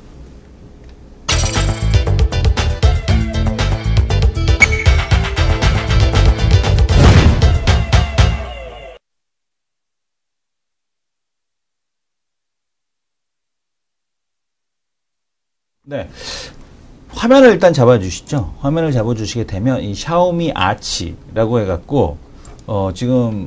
네. 화면을 일단 잡아주시죠. 화면을 잡아주시게 되면 이 샤오미 아치라고 해갖고 지금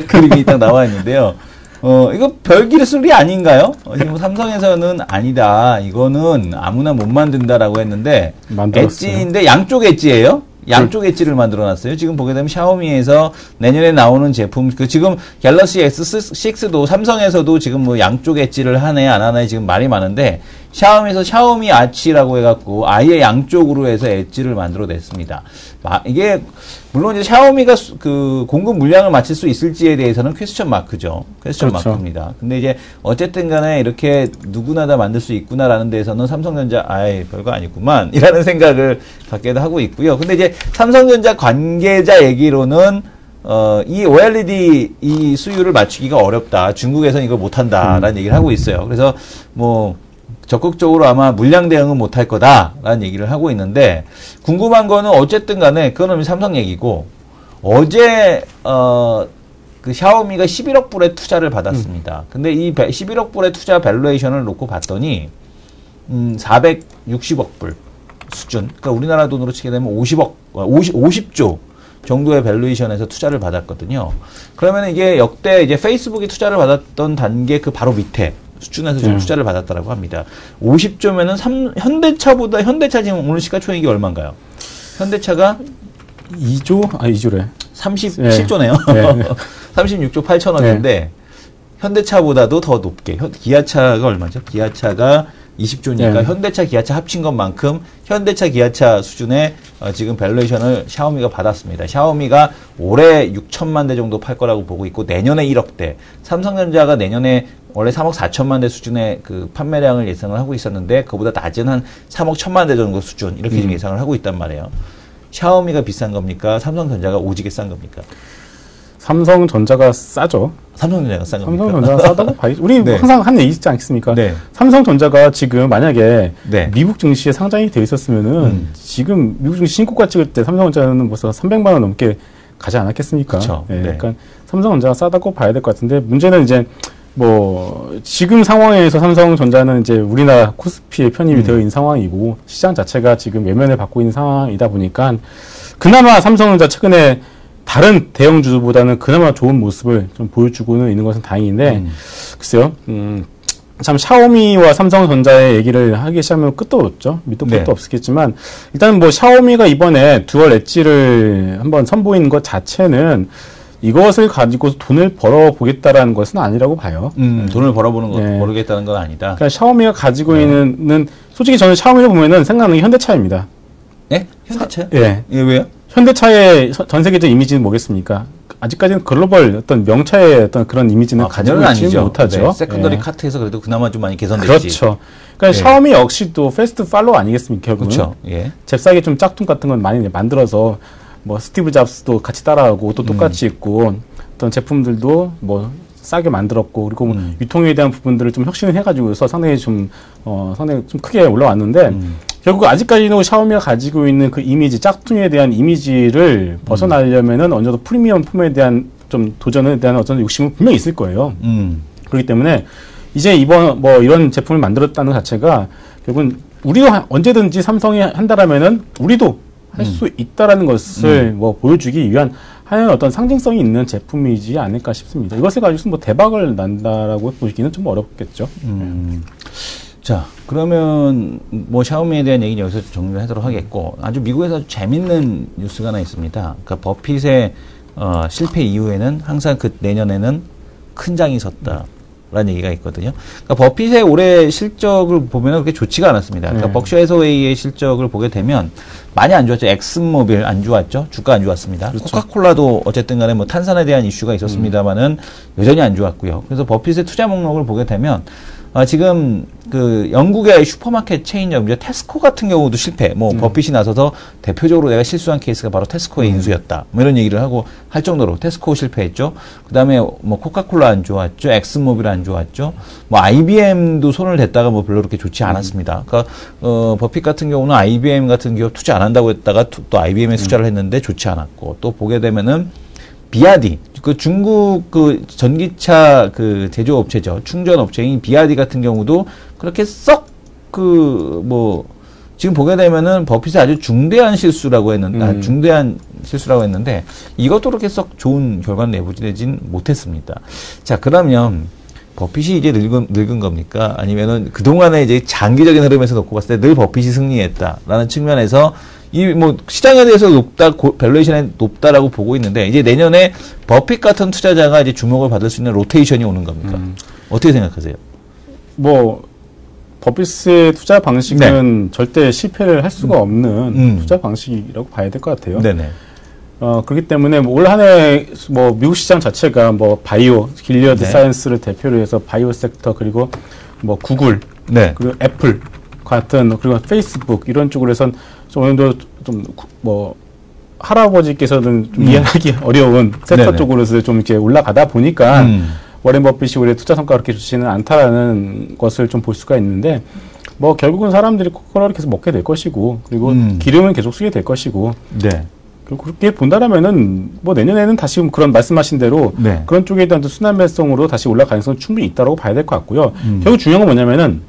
그림이 딱 나와 있는데요. 이거 별 기술이 아닌가요? 지금 삼성에서는 아니다. 이거는 아무나 못 만든다라고 했는데 만들었어요. 엣지인데 양쪽 엣지예요. 양쪽 엣지를 만들어놨어요. 지금 보게 되면 샤오미에서 내년에 나오는 제품, 지금 갤럭시 S6도 삼성에서도 지금 뭐 양쪽 엣지를 하네 안 하네 지금 말이 많은데 샤오미에서 샤오미 아치라고 해갖고 아예 양쪽으로 해서 엣지를 만들어냈습니다. 이게 물론 이제 샤오미가 그 공급 물량을 맞출 수 있을지에 대해서는 퀘스천 마크죠. 퀘스천 그렇죠. 마크입니다. 근데 이제 어쨌든 간에 이렇게 누구나 다 만들 수 있구나라는 데에서는 삼성전자 아예 별거 아니구만 이라는 생각을 갖게도 하고 있고요. 근데 이제 삼성전자 관계자 얘기로는 이 OLED 이 수율을 맞추기가 어렵다. 중국에서는 이걸 못한다라는 얘기를 하고 있어요. 그래서 뭐 적극적으로 아마 물량 대응은 못할 거다라는 얘기를 하고 있는데 궁금한 거는 어쨌든 간에 그거는 삼성 얘기고 어제 그 샤오미가 11억 불의 투자를 받았습니다. 근데 이 11억 불의 투자 밸류에이션을 놓고 봤더니 460억 불 수준. 그러니까 우리나라 돈으로 치게 되면 50조 정도의 밸류에이션에서 투자를 받았거든요. 그러면 이게 역대 이제 페이스북이 투자를 받았던 단계 그 바로 밑에 수준에서 지금 투자를 받았다라고 합니다. 50조면은 현대차보다 현대차 지금 오늘 시가총액이 얼마인가요? 현대차가 2조래. 37조네요. 네. 36조 8천억인데 네. 현대차보다도 더 높게 기아차가 얼마죠? 기아차가 20조니까 네. 현대차 기아차 합친 것만큼 현대차 기아차 수준의 지금 밸류에이션을 샤오미가 받았습니다. 샤오미가 올해 6천만 대 정도 팔 거라고 보고 있고 내년에 1억 대. 삼성전자가 내년에 원래 3억 4천만 대 수준의 그 판매량을 예상을 하고 있었는데 그보다 낮은 한 3억 1천만 대 정도 수준 이렇게 지금 예상을 하고 있단 말이에요. 샤오미가 비싼 겁니까? 삼성전자가 오지게 싼 겁니까? 삼성전자가 싸죠. 삼성전자가 싼 겁니까? 삼성전자가 싸다고 봐야죠. 우리 네. 항상 한 얘기 있지 않겠습니까? 네. 삼성전자가 지금 만약에 네. 미국 증시에 상장이 되어 있었으면은 지금 미국 증시 신고가 찍을 때 삼성전자는 벌써 300만 원 넘게 가지 않았겠습니까? 그쵸. 네. 네. 그러니까 삼성전자가 싸다고 봐야 될 것 같은데 문제는 이제 뭐 지금 상황에서 삼성전자는 이제 우리나라 코스피에 편입이 되어 있는 상황이고 시장 자체가 지금 외면을 받고 있는 상황이다 보니까 그나마 삼성전자 최근에 다른 대형주보다는 그나마 좋은 모습을 좀 보여주고는 있는 것은 다행인데 글쎄요. 참 샤오미와 삼성전자의 얘기를 하기 시작하면 끝도 없죠. 밑도 끝도 네. 없겠지만 일단 뭐 샤오미가 이번에 듀얼 엣지를 한번 선보이는 것 자체는 이것을 가지고 돈을 벌어보겠다라는 것은 아니라고 봐요. 돈을 벌어보는 것 네. 모르겠다는 건 아니다. 그러니까 샤오미가 가지고 있는 솔직히 저는 샤오미를 보면은 생각나는 게 현대차입니다. 네? 현대차요? 예. 예, 왜요? 현대차의 전 세계적 이미지는 뭐겠습니까? 아직까지는 글로벌 어떤 명차의 어떤 그런 이미지는 가지고 가져는 있지 아니죠. 못하죠. 네, 세컨더리 예. 카트에서 그래도 그나마 좀 많이 개선됐지. 그렇죠. 그러니까 네. 샤오미 역시도 패스트 팔로우 아니겠습니까? 결국은. 그렇죠. 예. 잽싸게 좀 짝퉁 같은 건 많이 만들어서 뭐 스티브 잡스도 같이 따라하고 옷도 똑같이 입고 어떤 제품들도 뭐 싸게 만들었고 그리고 뭐 유통에 대한 부분들을 좀 혁신을 해가지고서 상당히 좀 상당히 좀 크게 올라왔는데 결국 아직까지는 샤오미가 가지고 있는 그 이미지 짝퉁에 대한 이미지를 벗어나려면은 어느 정도 프리미엄 폼에 대한 좀 도전에 대한 어떤 욕심은 분명히 있을 거예요. 그렇기 때문에 이제 이번 뭐 이런 제품을 만들었다는 것 자체가 결국은 우리도 언제든지 삼성이 한다라면은 우리도 할 수 있다라는 것을 뭐 보여주기 위한 하나의 어떤 상징성이 있는 제품이지 않을까 싶습니다. 이것을 가지고 뭐 대박을 난다라고 보기는 좀 어렵겠죠. 자, 그러면 뭐 샤오미에 대한 얘기는 여기서 정리를 하도록 하겠고, 아주 미국에서 아주 재밌는 뉴스가 하나 있습니다. 그러니까 버핏의 실패 이후에는 항상 그 내년에는 큰 장이 섰다라는 얘기가 있거든요. 그러니까 버핏의 올해 실적을 보면 그렇게 좋지가 않았습니다. 그러니까 벅셔 해서웨이의 실적을 보게 되면 많이 안 좋았죠. 엑슨모빌 안 좋았죠. 주가 안 좋았습니다. 그렇죠. 코카콜라도 어쨌든 간에 뭐 탄산에 대한 이슈가 있었습니다만은 여전히 안 좋았고요. 그래서 버핏의 투자 목록을 보게 되면 지금 그 영국의 슈퍼마켓 체인점이죠. 테스코 같은 경우도 실패. 뭐 버핏이 나서서 대표적으로 내가 실수한 케이스가 바로 테스코의 인수였다. 뭐 이런 얘기를 하고 할 정도로 테스코 실패했죠. 그다음에 뭐 코카콜라 안 좋았죠. 엑슨모빌 안 좋았죠. 뭐 IBM도 손을 댔다가 뭐 별로 그렇게 좋지 않았습니다. 그러니까 버핏 같은 경우는 IBM 같은 기업 투자 안 한다고 했다가 또 IBM에 투자를 했는데 좋지 않았고, 또 보게 되면은 비아디, 그 중국 그 전기차 그 제조업체죠. 충전업체인 비아디 같은 경우도 그렇게 썩 지금 보게 되면은 버핏이 아주 중대한 실수라고 했는데, 중대한 실수라고 했는데, 이것도 그렇게 썩 좋은 결과는 내보내진 못했습니다. 자, 그러면 버핏이 이제 늙은 겁니까? 아니면은 그동안에 이제 장기적인 흐름에서 놓고 봤을 때 늘 버핏이 승리했다라는 측면에서 시장에 대해서 밸류에이션이 높다라고 보고 있는데, 이제 내년에 버핏 같은 투자자가 이제 주목을 받을 수 있는 로테이션이 오는 겁니까? 어떻게 생각하세요? 버핏의 투자 방식은 절대 실패를 할 수가 없는 투자 방식이라고 봐야 될 것 같아요. 네네. 그렇기 때문에 올 한 해 미국 시장 자체가 바이오, 길리어드 사이언스를 대표로 해서 바이오 섹터, 그리고 구글, 네. 그리고 애플 같은, 그리고 페이스북 이런 쪽으로 해선 어느 정도 할아버지께서는 좀 이해하기 어려운 섹터 네네. 쪽으로서 좀 이렇게 올라가다 보니까 워렌 버핏이 올해 투자 성과가 그렇게 좋지는 않다라는 것을 좀 볼 수가 있는데, 결국은 사람들이 코카콜라를 계속 먹게 될 것이고, 그리고 기름은 계속 쓰게 될 것이고, 네. 그렇게 본다라면은 내년에는 다시 그런 말씀하신 대로 네. 그런 쪽에 대한 순환 매성으로 다시 올라갈 가능성은 충분히 있다고 봐야 될 것 같고요. 결국 중요한 건 뭐냐면은,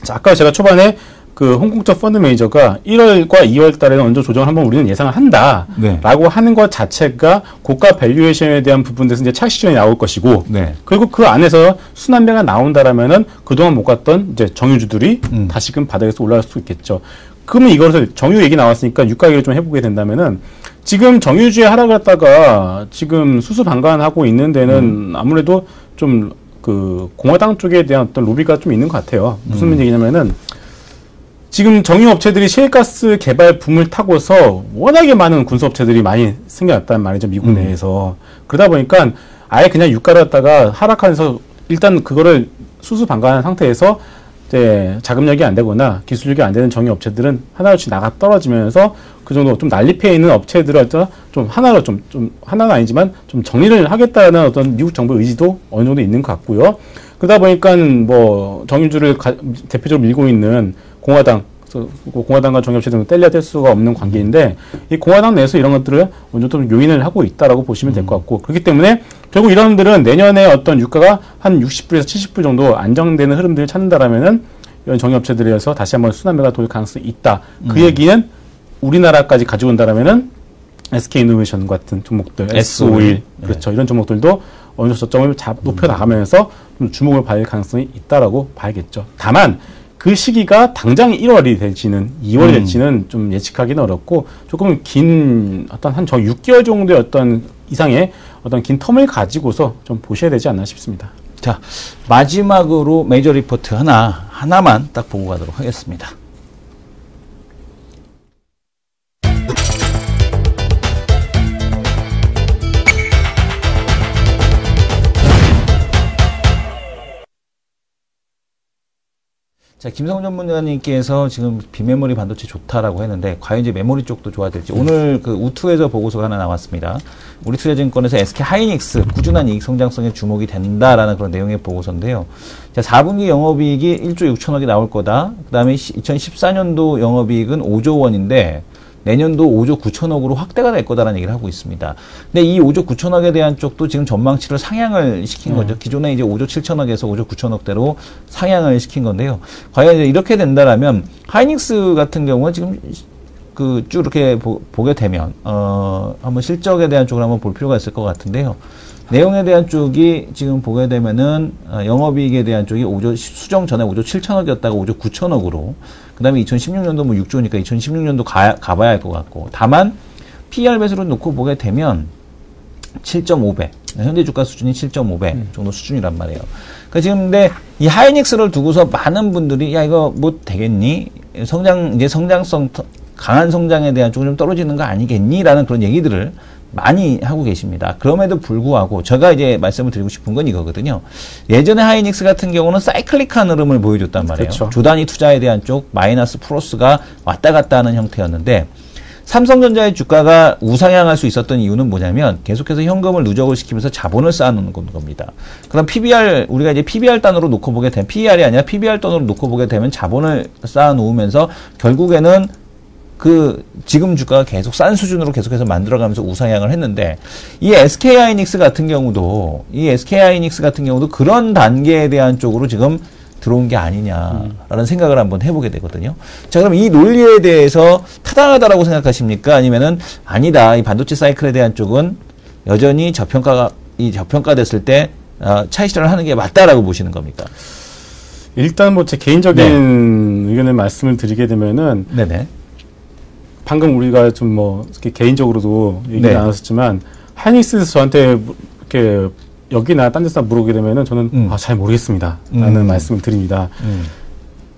아까 제가 초반에 그 홍콩적 펀드 매니저가 1월과 2월 달에는 어느 정도 조정을 한번 우리는 예상을 한다라고 네. 하는 것 자체가 고가 밸류에이션에 대한 부분에서 이제 차익 실현이 나올 것이고, 네. 그리고 그 안에서 순환매가 나온다라면은 그동안 못 갔던 이제 정유주들이 다시금 바닥에서 올라갈 수 있겠죠. 그러면 이것을 정유 얘기 나왔으니까 유가 얘기를 좀 해보게 된다면은, 지금 정유주의 하락을 갖다가 지금 수수방관하고 있는 데는 아무래도 좀 공화당 쪽에 대한 어떤 로비가 좀 있는 것 같아요. 무슨 얘기냐면은, 지금 정유업체들이 셰일가스 개발 붐을 타고서 워낙에 많은 군수업체들이 많이 생겨났단 말이죠, 미국 내에서. 그러다 보니까 아예 그냥 유가를 갖다가 하락하면서 일단 그거를 수수방관한 상태에서 이제 자금력이 안 되거나 기술력이 안 되는 정유업체들은 하나씩 나가 떨어지면서 그 정도 좀 난립해 있는 업체들을 좀 하나로 하나는 아니지만 좀 정리를 하겠다는 어떤 미국 정부의 의지도 어느 정도 있는 것 같고요. 그러다 보니까 정유주를 대표적으로 밀고 있는 공화당과 정유업체 등은 뗄래야 수가 없는 관계인데, 이 공화당 내에서 이런 것들을 먼저 좀 요인을 하고 있다라고 보시면 될 것 같고, 그렇기 때문에 결국 이런 분들은 내년에 어떤 유가가 한 60불에서 70불 정도 안정되는 흐름들을 찾는다라면은 이런 정유업체들에서 다시 한번 순환매가 돌 가능성이 있다. 그 얘기는 우리나라까지 가져온다라면은 SK이노베이션 같은 종목들, S51, 그렇죠. 이런 종목들도 어느 정도 저점을 높여 나가면서 좀 주목을 받을 가능성이 있다라고 봐야겠죠. 다만 그 시기가 당장 1월이 될지는 2월이 될지는 좀 예측하기는 어렵고, 조금 긴 한 6개월 정도의 어떤 이상의 어떤 긴 텀을 가지고서 좀 보셔야 되지 않나 싶습니다. 자, 마지막으로 메이저 리포트 하나만 딱 보고 가도록 하겠습니다. 자, 김성훈 전문가님께서 지금 비메모리 반도체 좋다라고 했는데, 과연 이제 메모리 쪽도 좋아질지. 오늘 그 우투에서 보고서가 하나 나왔습니다. 우리 투자증권에서 SK 하이닉스 꾸준한 이익 성장성에 주목이 된다라는 그런 내용의 보고서인데요. 자, 4분기 영업이익이 1조 6천억이 나올 거다. 그 다음에 2014년도 영업이익은 5조 원인데, 내년도 5조 9천억으로 확대가 될 거다라는 얘기를 하고 있습니다. 근데 이 5조 9천억에 대한 쪽도 지금 전망치를 상향을 시킨 거죠. 기존에 이제 5조 7천억에서 5조 9천억대로 상향을 시킨 건데요. 과연 이제 이렇게 된다라면 하이닉스 같은 경우는 지금 그 쭉 이렇게 보게 되면 한번 실적에 대한 쪽을 한번 볼 필요가 있을 것 같은데요. 내용에 대한 쪽이 지금 보게 되면은 영업이익에 대한 쪽이 수정 전에 5조 7천억이었다가 5조 9천억으로, 그 다음에 2016년도 뭐 6조니까 2016년도 가봐야 할 것 같고, 다만 PER 배수로 놓고 보게 되면 7.5배, 현재 주가 수준이 7.5배 정도 수준이란 말이에요. 그러니까 지금 근데 이 하이닉스를 두고서 많은 분들이 야 이거 뭐 되겠니? 이제 성장성 강한 성장에 대한 쪽이 좀 떨어지는 거 아니겠니? 라는 그런 얘기들을 많이 하고 계십니다. 그럼에도 불구하고 제가 이제 말씀을 드리고 싶은 건 이거거든요. 예전에 하이닉스 같은 경우는 사이클릭한 흐름을 보여줬단 말이에요. 그렇죠. 조단위 투자에 대한 쪽 마이너스 플러스가 왔다 갔다 하는 형태였는데, 삼성전자의 주가가 우상향할 수 있었던 이유는 뭐냐면 계속해서 현금을 누적을 시키면서 자본을 쌓아놓는 겁니다. 그럼 PBR, 우리가 이제 PBR 단으로 놓고 보게 되면, PER이 아니라 PBR 단으로 놓고 보게 되면 자본을 쌓아놓으면서 결국에는 그 지금 주가가 계속 싼 수준으로 계속해서 만들어가면서 우상향을 했는데, 이 SK하이닉스 같은 경우도 그런 단계에 대한 쪽으로 지금 들어온 게 아니냐라는 생각을 한번 해보게 되거든요. 자, 그럼 이 논리에 대해서 타당하다라고 생각하십니까? 아니면은 아니다, 이 반도체 사이클에 대한 쪽은 여전히 저평가됐을 때 차익 실현을 하는 게 맞다라고 보시는 겁니까? 일단 뭐 제 개인적인 의견을 말씀을 드리게 되면은, 네네. 방금 우리가 좀 뭐 개인적으로도 얘기를 나눴었지만, 하이닉스에서 저한테 이렇게 여기나 딴 데서 물어보게 되면은 저는 잘 모르겠습니다 라는 말씀을 드립니다.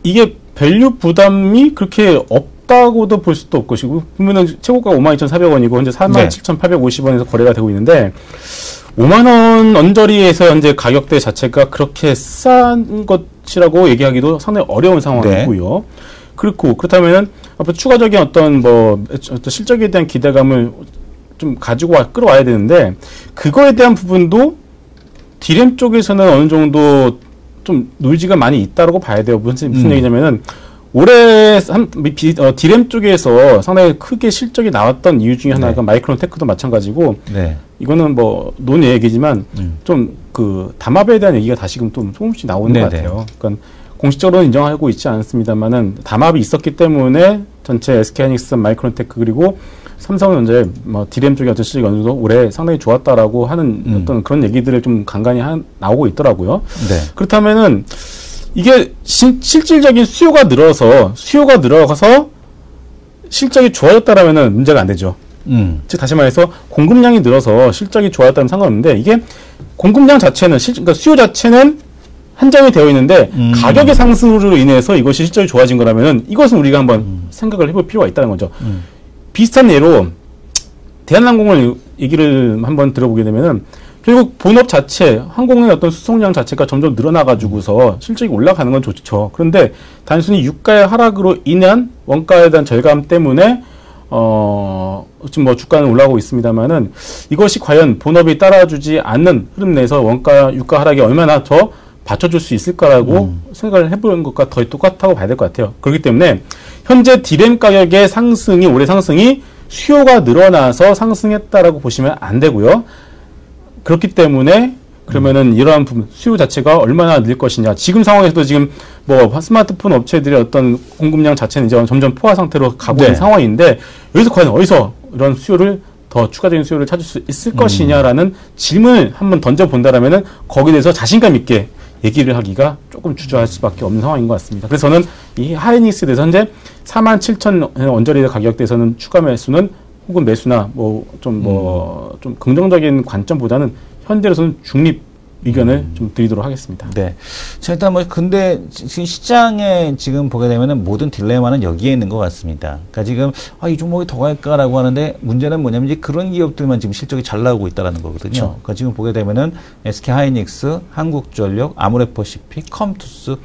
이게 밸류 부담이 그렇게 없다고도 볼 수도 없고, 보면은 최고가 52,400원이고 현재 47,850원에서 거래가 되고 있는데, 5만원 언저리에서 현재 가격대 자체가 그렇게 싼 것이라고 얘기하기도 상당히 어려운 상황이고요. 그렇다면은 앞으로 추가적인 어떤 실적에 대한 기대감을 좀 가지고 끌어와야 되는데, 그거에 대한 부분도 디램 쪽에서는 어느 정도 좀 노이즈가 많이 있다고 봐야 돼요. 무슨 얘기냐면은, 올해 디램 쪽에서 상당히 크게 실적이 나왔던 이유 중에 하나가 마이크론 테크도 마찬가지고, 이거는 뭐 논 얘기지만 좀 그 담합에 대한 얘기가 다시금 좀 조금씩 나오는 것 같아요. 그러니까 공식적으로는 인정하고 있지 않습니다만은 담합이 있었기 때문에 전체 SK하이닉스, 마이크론테크 그리고 삼성전자 뭐 디램 쪽의 어떤 실적이 어느 정도 올해 상당히 좋았다라고 하는 어떤 그런 얘기들을 좀 간간히 나오고 있더라고요. 그렇다면은 이게 실질적인 수요가 늘어가서 실적이 좋아졌다라면은 문제가 안 되죠. 즉 다시 말해서 공급량이 늘어서 실적이 좋아졌다면 상관없는데, 이게 공급량 자체는 그러니까 수요 자체는 한정이 되어 있는데 가격의 상승으로 인해서 이것이 실적이 좋아진 거라면은 이것은 우리가 한번 생각을 해볼 필요가 있다는 거죠. 비슷한 예로 대한항공을 얘기를 한번 들어보게 되면은, 결국 본업 자체, 항공의 어떤 수송량 자체가 점점 늘어나가지고서 실적이 올라가는 건 좋죠. 그런데 단순히 유가의 하락으로 인한 원가에 대한 절감 때문에 지금 뭐 주가는 올라가고 있습니다만은, 이것이 과연 본업이 따라주지 않는 흐름 내에서 유가 하락이 얼마나 더 받쳐줄 수 있을까라고 생각을 해보는 것과 거의 똑같다고 봐야 될 것 같아요. 그렇기 때문에 현재 디램 가격의 올해 상승이 수요가 늘어나서 상승했다라고 보시면 안 되고요. 그렇기 때문에 그러면은 이러한 부분, 수요 자체가 얼마나 늘 것이냐. 지금 상황에서도 지금 뭐 스마트폰 업체들의 어떤 공급량 자체는 이제 점점 포화 상태로 가고 있는 상황인데, 여기서 과연 어디서 이런 수요를 더 추가적인 수요를 찾을 수 있을 것이냐라는 질문을 한번 던져본다라면은 거기에 대해서 자신감 있게 얘기를 하기가 조금 주저할 수밖에 없는 상황인 것 같습니다. 그래서 저는 이 하이닉스에 대해서 현재 47,000 원저리 가격대에서는 추가 매수는 혹은 매수나 좀 긍정적인 관점보다는 현재로서는 중립 의견을 좀 드리도록 하겠습니다. 네. 자, 일단 근데 지금 시장에 지금 보게 되면은 모든 딜레마는 여기에 있는 것 같습니다. 그러니까 지금 이 종목이 더 갈까라고 하는데, 문제는 뭐냐면 이제 그런 기업들만 지금 실적이 잘 나오고 있다는 거거든요. 그렇죠. 그러니까 지금 보게 되면은 SK하이닉스, 한국전력, 아모레퍼시픽, 컴투스,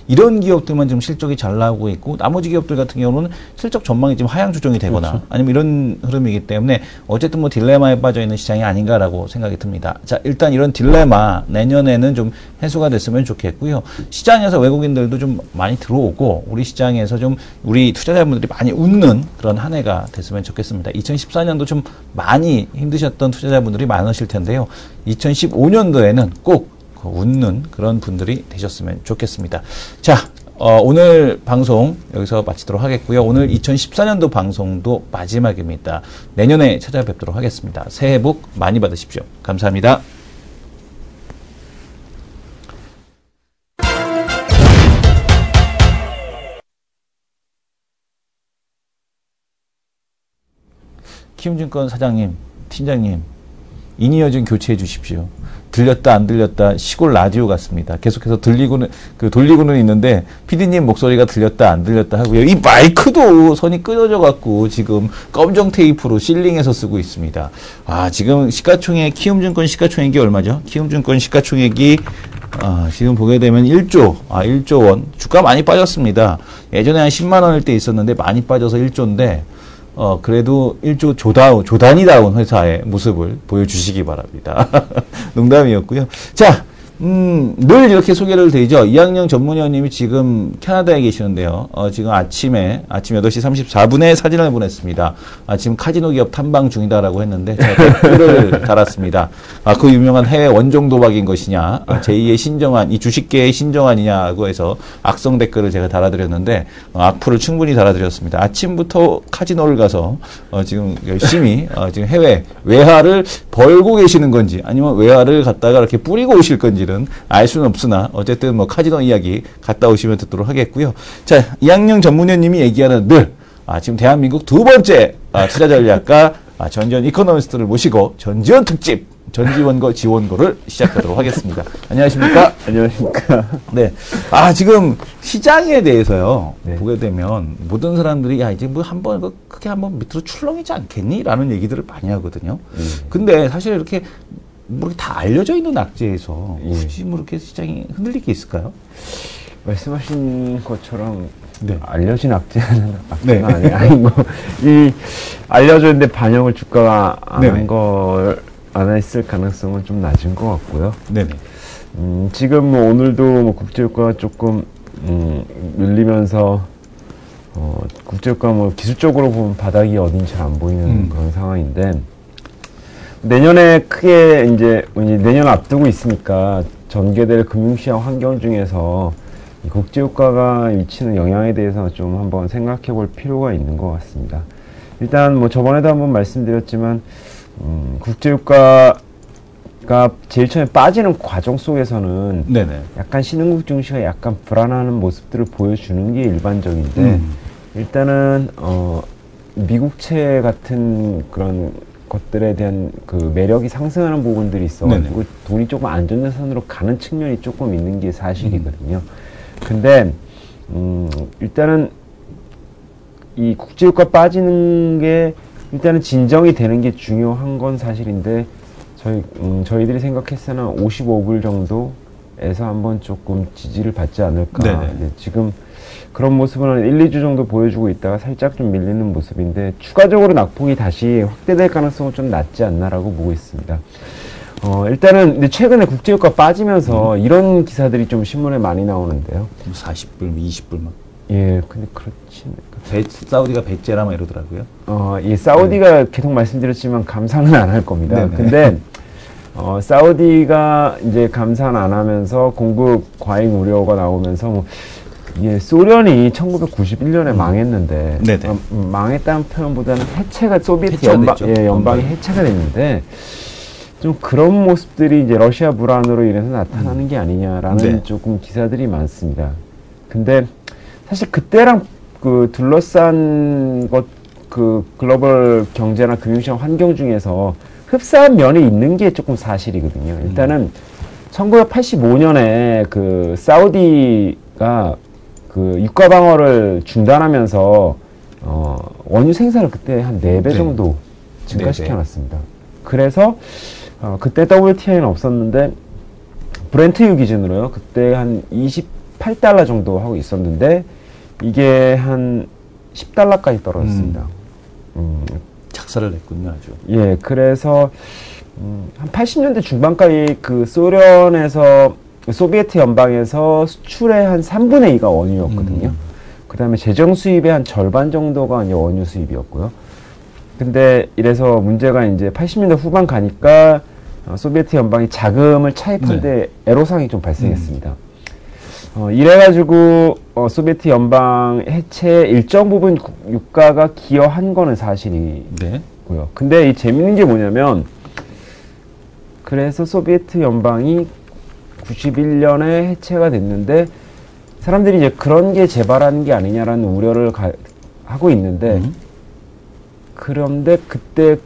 이런 기업들만 지금 실적이 잘 나오고 있고, 나머지 기업들 같은 경우는 실적 전망이 지금 하향 조정이 되거나 아니면 이런 흐름이기 때문에 어쨌든 뭐 딜레마에 빠져 있는 시장이 아닌가라고 생각이 듭니다. 자, 일단 이런 딜레마 내년에는 좀 해소가 됐으면 좋겠고요. 시장에서 외국인들도 좀 많이 들어오고, 우리 시장에서 좀 우리 투자자분들이 많이 웃는 그런 한 해가 됐으면 좋겠습니다. 2014년도 좀 많이 힘드셨던 투자자분들이 많으실 텐데요. 2015년도에는 꼭 웃는 그런 분들이 되셨으면 좋겠습니다. 자, 오늘 방송 여기서 마치도록 하겠고요. 오늘 2014년도 방송도 마지막입니다. 내년에 찾아뵙도록 하겠습니다. 새해 복 많이 받으십시오. 감사합니다. 키움증권 사장님, 팀장님, 인이어 좀 교체해 주십시오. 들렸다 안 들렸다 시골 라디오 같습니다. 계속해서 돌리고는 있는데 PD님 목소리가 들렸다 안 들렸다 하고요. 이 마이크도 선이 끊어져 갖고 지금 검정 테이프로 실링해서 쓰고 있습니다. 지금 키움증권 시가총액이 얼마죠? 키움증권 시가총액이 지금 보게 되면 1조 원. 주가 많이 빠졌습니다. 예전에 한 10만 원일 때 있었는데 많이 빠져서 1조인데 그래도 1조 조단위다운 회사의 모습을 보여주시기 바랍니다. 농담이었고요. 자, 늘 이렇게 소개를 드리죠. 이학영 전문위원님이 지금 캐나다에 계시는데요. 지금 아침에 8시 34분에 사진을 보냈습니다. 지금 카지노 기업 탐방 중이다라고 했는데 제가 댓글을 달았습니다. 그 유명한 해외 원정 도박인 것이냐, 제2의 신정한, 이 주식계의 신정한이냐고 해서 악성 댓글을 제가 달아드렸는데 악플을 충분히 달아드렸습니다. 아침부터 카지노를 가서 지금 열심히 지금 해외 외화를 벌고 계시는 건지 아니면 외화를 갖다가 이렇게 뿌리고 오실 건지 알 수는 없으나 어쨌든 뭐 카지노 이야기 갔다 오시면 듣도록 하겠고요. 자, 이학영 전문위원님이 얘기하는 늘 지금 대한민국 두 번째 투자 전략가 전지현 이코노미스트를 모시고 전지현 특집 전지원고 지원고를 시작하도록 하겠습니다. 안녕하십니까? 안녕하십니까? 네. 지금 시장에 대해서요. 네. 보게 되면 모든 사람들이 이제 뭐 한번 크게 한번 밑으로 출렁이지 않겠니? 라는 얘기들을 많이 하거든요. 근데 사실 이렇게 뭐 다 알려져 있는 악재에서 굳이 뭐 이렇게 시장이 흔들릴 게 있을까요? 말씀하신 것처럼 네. 알려진 악재는 악재가 아니고 이 알려져 있는데 반영을 주가가 안 했을 가능성은 좀 낮은 것 같고요. 네네. 지금 뭐 오늘도 뭐 국제유가가 조금 밀리면서 국제유가 뭐 기술적으로 보면 바닥이 어딘지 잘 안 보이는 그런 상황인데. 내년에 크게 이제 내년 앞두고 있으니까 전개될 금융시장 환경 중에서 이 국제유가가 미치는 영향에 대해서 좀 한번 생각해 볼 필요가 있는 것 같습니다. 일단 뭐 저번에도 한번 말씀드렸지만 국제유가가 제일 처음에 빠지는 과정 속에서는 네네. 약간 신흥국 증시가 약간 불안한 모습들을 보여주는 게 일반적인데 일단은 미국채 같은 그런 것들에 대한 그 매력이 상승하는 부분들이 있어가지고 돈이 조금 안전자산으로 가는 측면이 조금 있는 게 사실이거든요. 근데 일단은 이 국제유가 빠지는 게 일단은 진정이 되는 게 중요한 건 사실인데 저희들이 생각했을 때는 55불 정도에서 한번 조금 지지를 받지 않을까. 네, 지금 그런 모습은 한 1, 2주 정도 보여주고 있다가 살짝 좀 밀리는 모습인데 추가적으로 낙폭이 다시 확대될 가능성은 좀 낮지 않나라고 보고 있습니다. 일단은 근데 최근에 국제유가 빠지면서 이런 기사들이 좀 신문에 많이 나오는데요. 40불, 20불 막. 예, 근데 그렇지. 사우디가 배째라 막 이러더라고요. 예, 사우디가 계속 말씀드렸지만 감산은 안 할 겁니다. 네네. 근데 사우디가 이제 감산 안 하면서 공급 과잉 우려가 나오면서 뭐 예, 소련이 1991년에 망했는데 망했다는 표현보다는 해체가 소비에트 연방이 해체가 됐는데 좀 그런 모습들이 이제 러시아 불안으로 인해서 나타나는 게 아니냐라는 조금 기사들이 많습니다. 근데 사실 그때랑 그 둘러싼 그 글로벌 경제나 금융시장 환경 중에서 흡사한 면이 있는 게 조금 사실이거든요. 일단은 1985년에 그 사우디가 그 유가 방어를 중단하면서 원유 생산을 그때 한 4배 정도 증가시켜 놨습니다. 그래서 그때 WTI는 없었는데 브렌트유 기준으로요. 그때 한 28달러 정도 하고 있었는데 이게 한 10달러까지 떨어졌습니다. 착사를 냈군요, 아주. 예, 그래서 한 80년대 중반까지 그 소비에트 연방에서 수출의 한 3분의 2가 원유였거든요. 그 다음에 재정 수입의 한 절반 정도가 이제 원유 수입이었고요. 근데 이래서 문제가 이제 80년대 후반 가니까 소비에트 연방이 자금을 차입하는데 애로사항이 좀 발생했습니다. 이래가지고 소비에트 연방 해체에 일정 부분 유가가 기여한 거는 사실이고요. 네. 근데 이 재밌는 게 뭐냐면 그래서 소비에트 연방이 91년에 해체가 됐는데 사람들이 이제 그런 게 재발하는 게 아니냐라는 우려를 하고 있는데 그런데 그때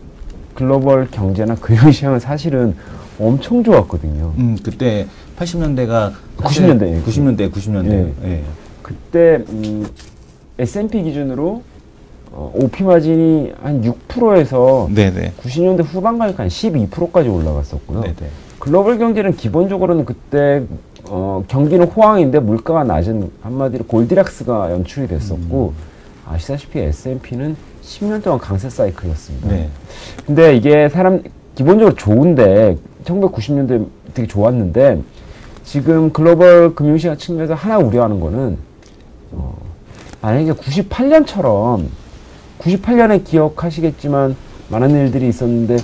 글로벌 경제나 금융시장은 사실은 엄청 좋았거든요. 그때 80년대가 90년대. 90년대. 예. 예. 그때 S&P 기준으로 OP 마진이 한 6%에서 네네. 90년대 후반까지 한 12%까지 올라갔었고요. 네네. 글로벌 경제는 기본적으로는 그때 경기는 호황인데 물가가 낮은 한마디로 골디락스가 연출이 됐었고 아시다시피 S&P는 10년 동안 강세 사이클이었습니다. 네. 근데 이게 기본적으로 좋은데 1990년대 되게 좋았는데 지금 글로벌 금융시장 측면에서 하나 우려하는 거는 만약에 98년처럼 98년에 기억하시겠지만 많은 일들이 있었는데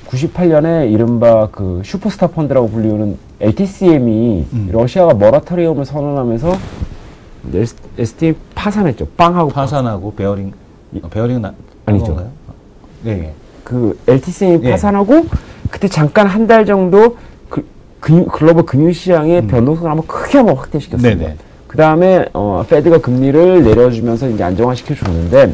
98년에 이른바 그 슈퍼스타 펀드라고 불리우는 LTCM이 러시아가 모라토리엄을 선언하면서 ST 파산했죠. 빵하고 파산하고 베어링은 아니죠. 네. 그 LTCM이 예. 파산하고 그때 잠깐 한 달 정도 글로벌 금융시장의 변동성을 한번 확대시켰습니다. 네네. 그 다음에 페드가 금리를 내려주면서 이제 안정화시켜 줬는데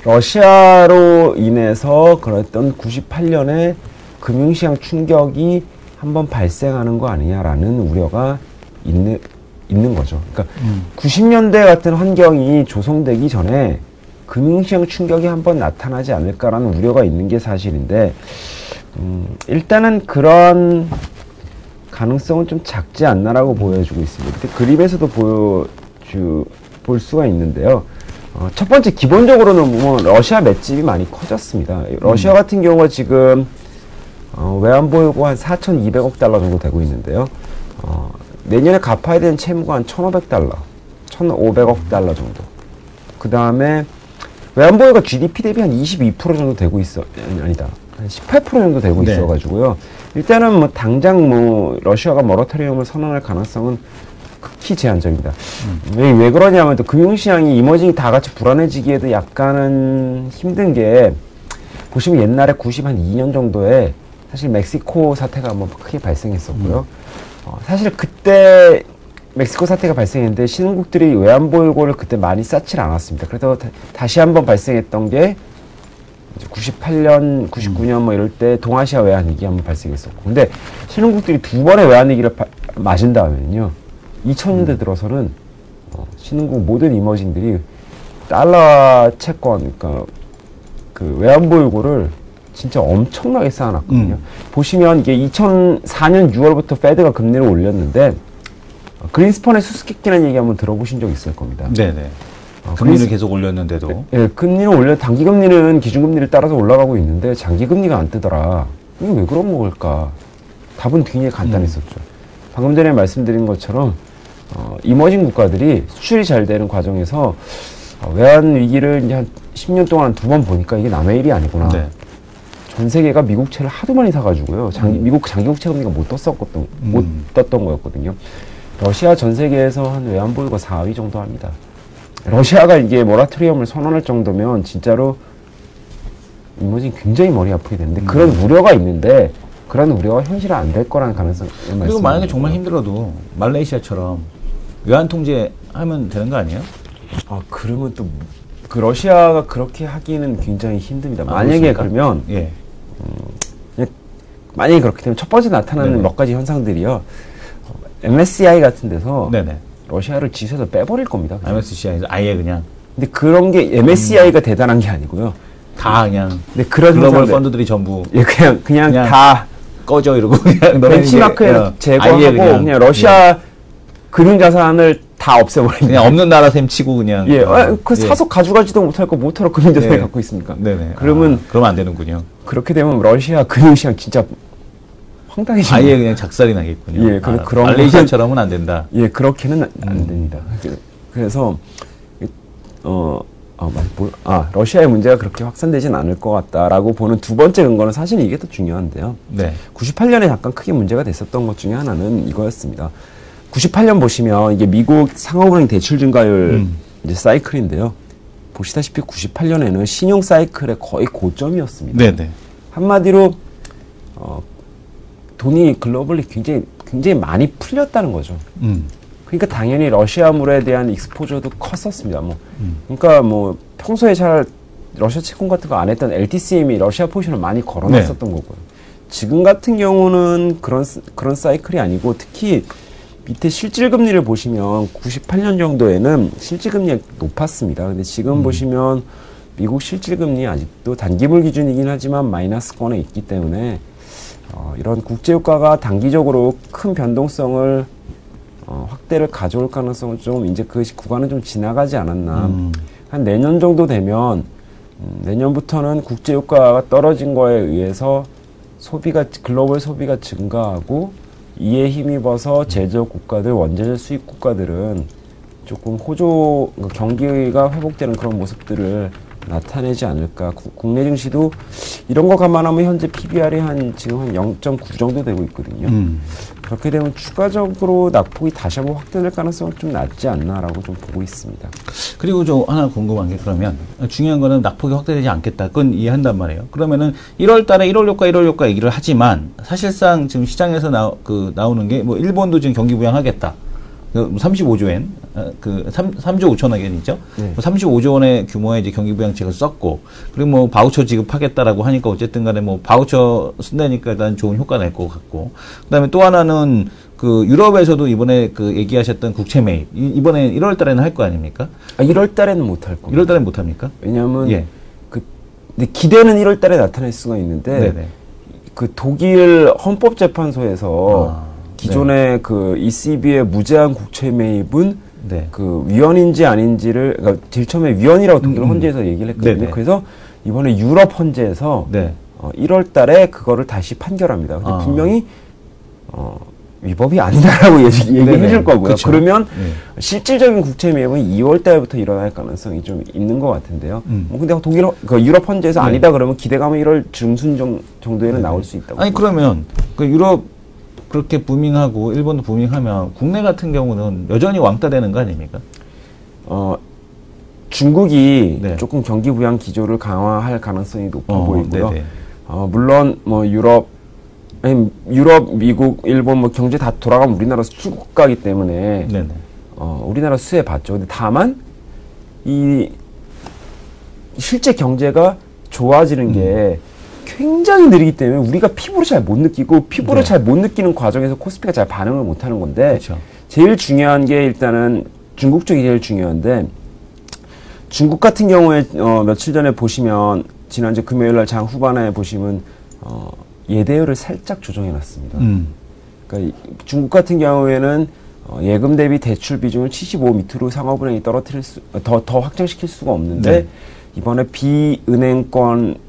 러시아로 인해서 그랬던 98년에 금융시장 충격이 한번 발생하는 거 아니냐라는 우려가 있는 거죠. 그러니까 90년대 같은 환경이 조성되기 전에 금융시장 충격이 한번 나타나지 않을까라는 우려가 있는 게 사실인데 일단은 그런 가능성은 좀 작지 않나라고 보여주고 있습니다. 그림에서도 볼 수가 있는데요. 첫 번째 기본적으로는 뭐 러시아 맷집이 많이 커졌습니다. 러시아 같은 경우가 지금 외환보유고 한 4,200억 달러 정도 되고 있는데요. 내년에 갚아야 되는 채무가 한 1,500달러, 1,500억 달러 정도. 그 다음에 외환보유가 GDP 대비 한 22% 정도 되고 아니다. 한 18% 정도 되고 네. 있어가지고요. 일단은 뭐 당장 뭐 러시아가 모라토리엄을 선언할 가능성은 극히 제한적입니다. 왜 그러냐면 또 금융시장이 이머징이 다 같이 불안해지기에도 약간은 힘든 게 보시면 옛날에 92년 정도에 사실 멕시코 사태가 한번 크게 발생했었고요. 사실 그때 멕시코 사태가 발생했는데 신흥국들이 외환보유고를 그때 많이 쌓질 않았습니다. 그래서 다시 한번 발생했던 게 98년, 99년 뭐 이럴 때 동아시아 외환위기 한번 발생했었고 근데 신흥국들이 두 번의 외환위기를 맞은 다음에는요 2000년대 들어서는 신흥국 모든 이머징들이 달러 채권, 그러니까 그 외환보유고를 진짜 엄청나게 쌓아놨거든요. 보시면 이게 2004년 6월부터 페드가 금리를 올렸는데 그린스펀의 수수께끼라는 얘기 한번 들어보신 적 있을 겁니다. 네네. 금리를 계속 올렸는데도. 예, 금리는 단기금리는 기준금리를 따라서 올라가고 있는데 장기금리가 안 뜨더라. 이거 왜 그런 걸까? 답은 굉장히 간단했었죠. 방금 전에 말씀드린 것처럼 이머징 국가들이 수출이 잘 되는 과정에서 외환 위기를 이제 한 10년 동안 두 번 보니까 이게 남의 일이 아니구나. 네. 전 세계가 미국채를 하도 많이 사가지고요. 미국 장기국채 금리가 못 떴던 거였거든요. 러시아 전 세계에서 한 외환보유고 4위 정도 합니다. 러시아가 이게 모라토리엄을 선언할 정도면 진짜로 이머징 굉장히 머리 아프게 되는데 그런 우려가 있는데 그런 우려가 현실화 안 될 거라는 가능성이 말씀드립니다. 그리고 만약에 정말 힘들어도 말레이시아처럼 외환 통제하면 되는 거 아니에요? 그러면 또 그 러시아가 그렇게 하기는 굉장히 힘듭니다. 만약에 그렇습니까? 그러면 예. 만약에 그렇게 되면 첫 번째 나타나는 네네. 몇 가지 현상들이요. MSCI 같은 데서 네네. 러시아를 지수에서 빼버릴 겁니다. 그냥. MSCI에서 아예 그냥 근데 그런 게 MSCI가 대단한 게 아니고요. 다 그냥 근데 그런 글로벌 현상들- 펀드들이 전부 예, 그냥 그냥 다 꺼져 이러고 그냥 너네는 벤치마크에 이제, 제거하고 아예 그냥 러시아 금융자산을 다 없애버립니다. 그냥 없는 나라 셈 치고 그냥 예, 그 사서 가져가지도 못할 거 못하러 금융자산을 갖고 있습니까? 네네. 그러면 그러면 안 되는군요. 그렇게 되면 러시아 금융시장 진짜 황당해집니다. 아예 그냥 작살이 나겠군요. 예, 그런 말레이시아처럼은 안 된다. 예, 그렇게는 안 됩니다. 그래서 러시아의 문제가 그렇게 확산되진 않을 것 같다라고 보는 두 번째 근거는 사실 이게 더 중요한데요. 네. 98년에 잠깐 크게 문제가 됐었던 것 중에 하나는 이거였습니다. 98년 보시면 이게 미국 상업은행 대출 증가율 이제 사이클인데요. 보시다시피 98년에는 신용 사이클의 거의 고점이었습니다. 네네. 한마디로 돈이 글로벌리 굉장히 많이 풀렸다는 거죠. 그러니까 당연히 러시아물에 대한 익스포저도 컸었습니다. 그러니까 뭐 평소에 잘 러시아 채권 같은 거 안 했던 LTCM이 러시아 포지션을 많이 걸어놨었던 거고요. 지금 같은 경우는 그런 사이클이 아니고 특히 밑에 실질금리를 보시면 98년 정도에는 실질금리가 높았습니다. 근데 지금 보시면 미국 실질금리 아직도 단기물 기준이긴 하지만 마이너스권에 있기 때문에 이런 국제유가가 단기적으로 큰 변동성을 확대를 가져올 가능성은 좀 이제 그 구간은 좀 지나가지 않았나. 한 내년 정도 되면 내년부터는 국제유가가 떨어진 거에 의해서 글로벌 소비가 증가하고 이에 힘입어서 제조업 국가들, 원자재 수입 국가들은 조금 경기가 회복되는 그런 모습들을 나타내지 않을까. 국내 증시도 이런 거 감안하면 현재 PBR이 지금 한 0.9 정도 되고 있거든요. 그렇게 되면 추가적으로 낙폭이 다시 한번 확대될 가능성은 좀 낮지 않나라고 좀 보고 있습니다. 그리고 저 하나 궁금한 게 그러면 중요한 거는 낙폭이 확대되지 않겠다. 그건 이해한단 말이에요. 그러면은 1월 달에 1월 효과 얘기를 하지만 사실상 지금 시장에서 나오는 게 뭐 일본도 지금 경기 부양하겠다. 35조엔, 3조 5천억 원이죠. 네. 35조 원의 규모의 이제 경기 부양책을 썼고, 그리고 뭐 바우처 지급하겠다라고 하니까 어쨌든 간에 뭐 바우처 쓴다니까 일단 좋은 효과 낼 것 같고, 그 다음에 또 하나는 유럽에서도 이번에 얘기하셨던 국채 매입, 이번에 1월 달에는 할 거 아닙니까? 1월 달에는 못 할 겁니다. 1월 달에는 못 합니까? 왜냐하면, 예. 근데 기대는 1월 달에 나타날 수가 있는데, 네네. 독일 헌법재판소에서 기존의 네. ECB의 무제한 국채 매입은 네. 위헌인지 아닌지를, 그러니까 제일 처음에 위헌이라고 독일 헌재에서 얘기를 했거든요. 네네. 그래서 이번에 유럽 헌재에서 네. 1월 달에 그거를 다시 판결합니다. 근데 분명히, 위법이 아니다라고 얘기해 줄 거고요. 그쵸. 그러면 실질적인 국채 매입은 2월 달부터 일어날 가능성이 좀 있는 것 같은데요. 근데 유럽 헌재에서 아니다 그러면 기대감은 1월 중순 정도에는 나올 수 있다고. 아니, 그러면 유럽 그렇게 부밍하고 일본도 부밍하면 국내 같은 경우는 여전히 왕따 되는 거 아닙니까? 중국이 네. 조금 경기 부양 기조를 강화할 가능성이 높아 보이고요. 물론 유럽, 미국, 일본 경제 다 돌아가면 우리나라 수국가이기 때문에 네네. 우리나라 수혜 받죠. 근데 다만 이 실제 경제가 좋아지는 게 굉장히 느리기 때문에 우리가 피부로 잘 못 느끼고 피부로 네. 잘 못 느끼는 과정에서 코스피가 잘 반응을 못 하는 건데 그쵸. 제일 중요한 게 일단은 중국 쪽이 제일 중요한데 중국 같은 경우에 며칠 전에 보시면 지난주 금요일 날 장 후반에 보시면 예대율을 살짝 조정해 놨습니다. 그러니까 중국 같은 경우에는 예금 대비 대출 비중을 75 밑으로 상업은행이 더 확장시킬 수가 없는데 네. 이번에 비은행권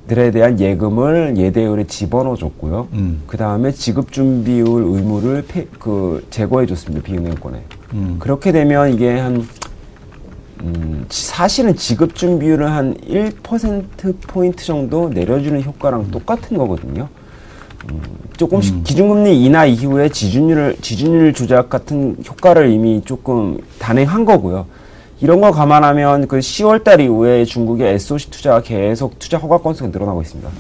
들에 대한 예금을 예대율에 집어넣어 줬고요. 그 다음에 지급준비율 의무를 제거해 줬습니다. 비은행권에. 그렇게 되면 이게 사실은 지급준비율을 한 1%포인트 정도 내려주는 효과랑 똑같은 거거든요. 조금씩 기준금리 인하 이후에 지준율 조작 같은 효과를 이미 조금 단행한 거고요. 이런 거 감안하면 10월달 이후에 중국의 SOC 투자가 계속 투자 허가 건수가 늘어나고 있습니다.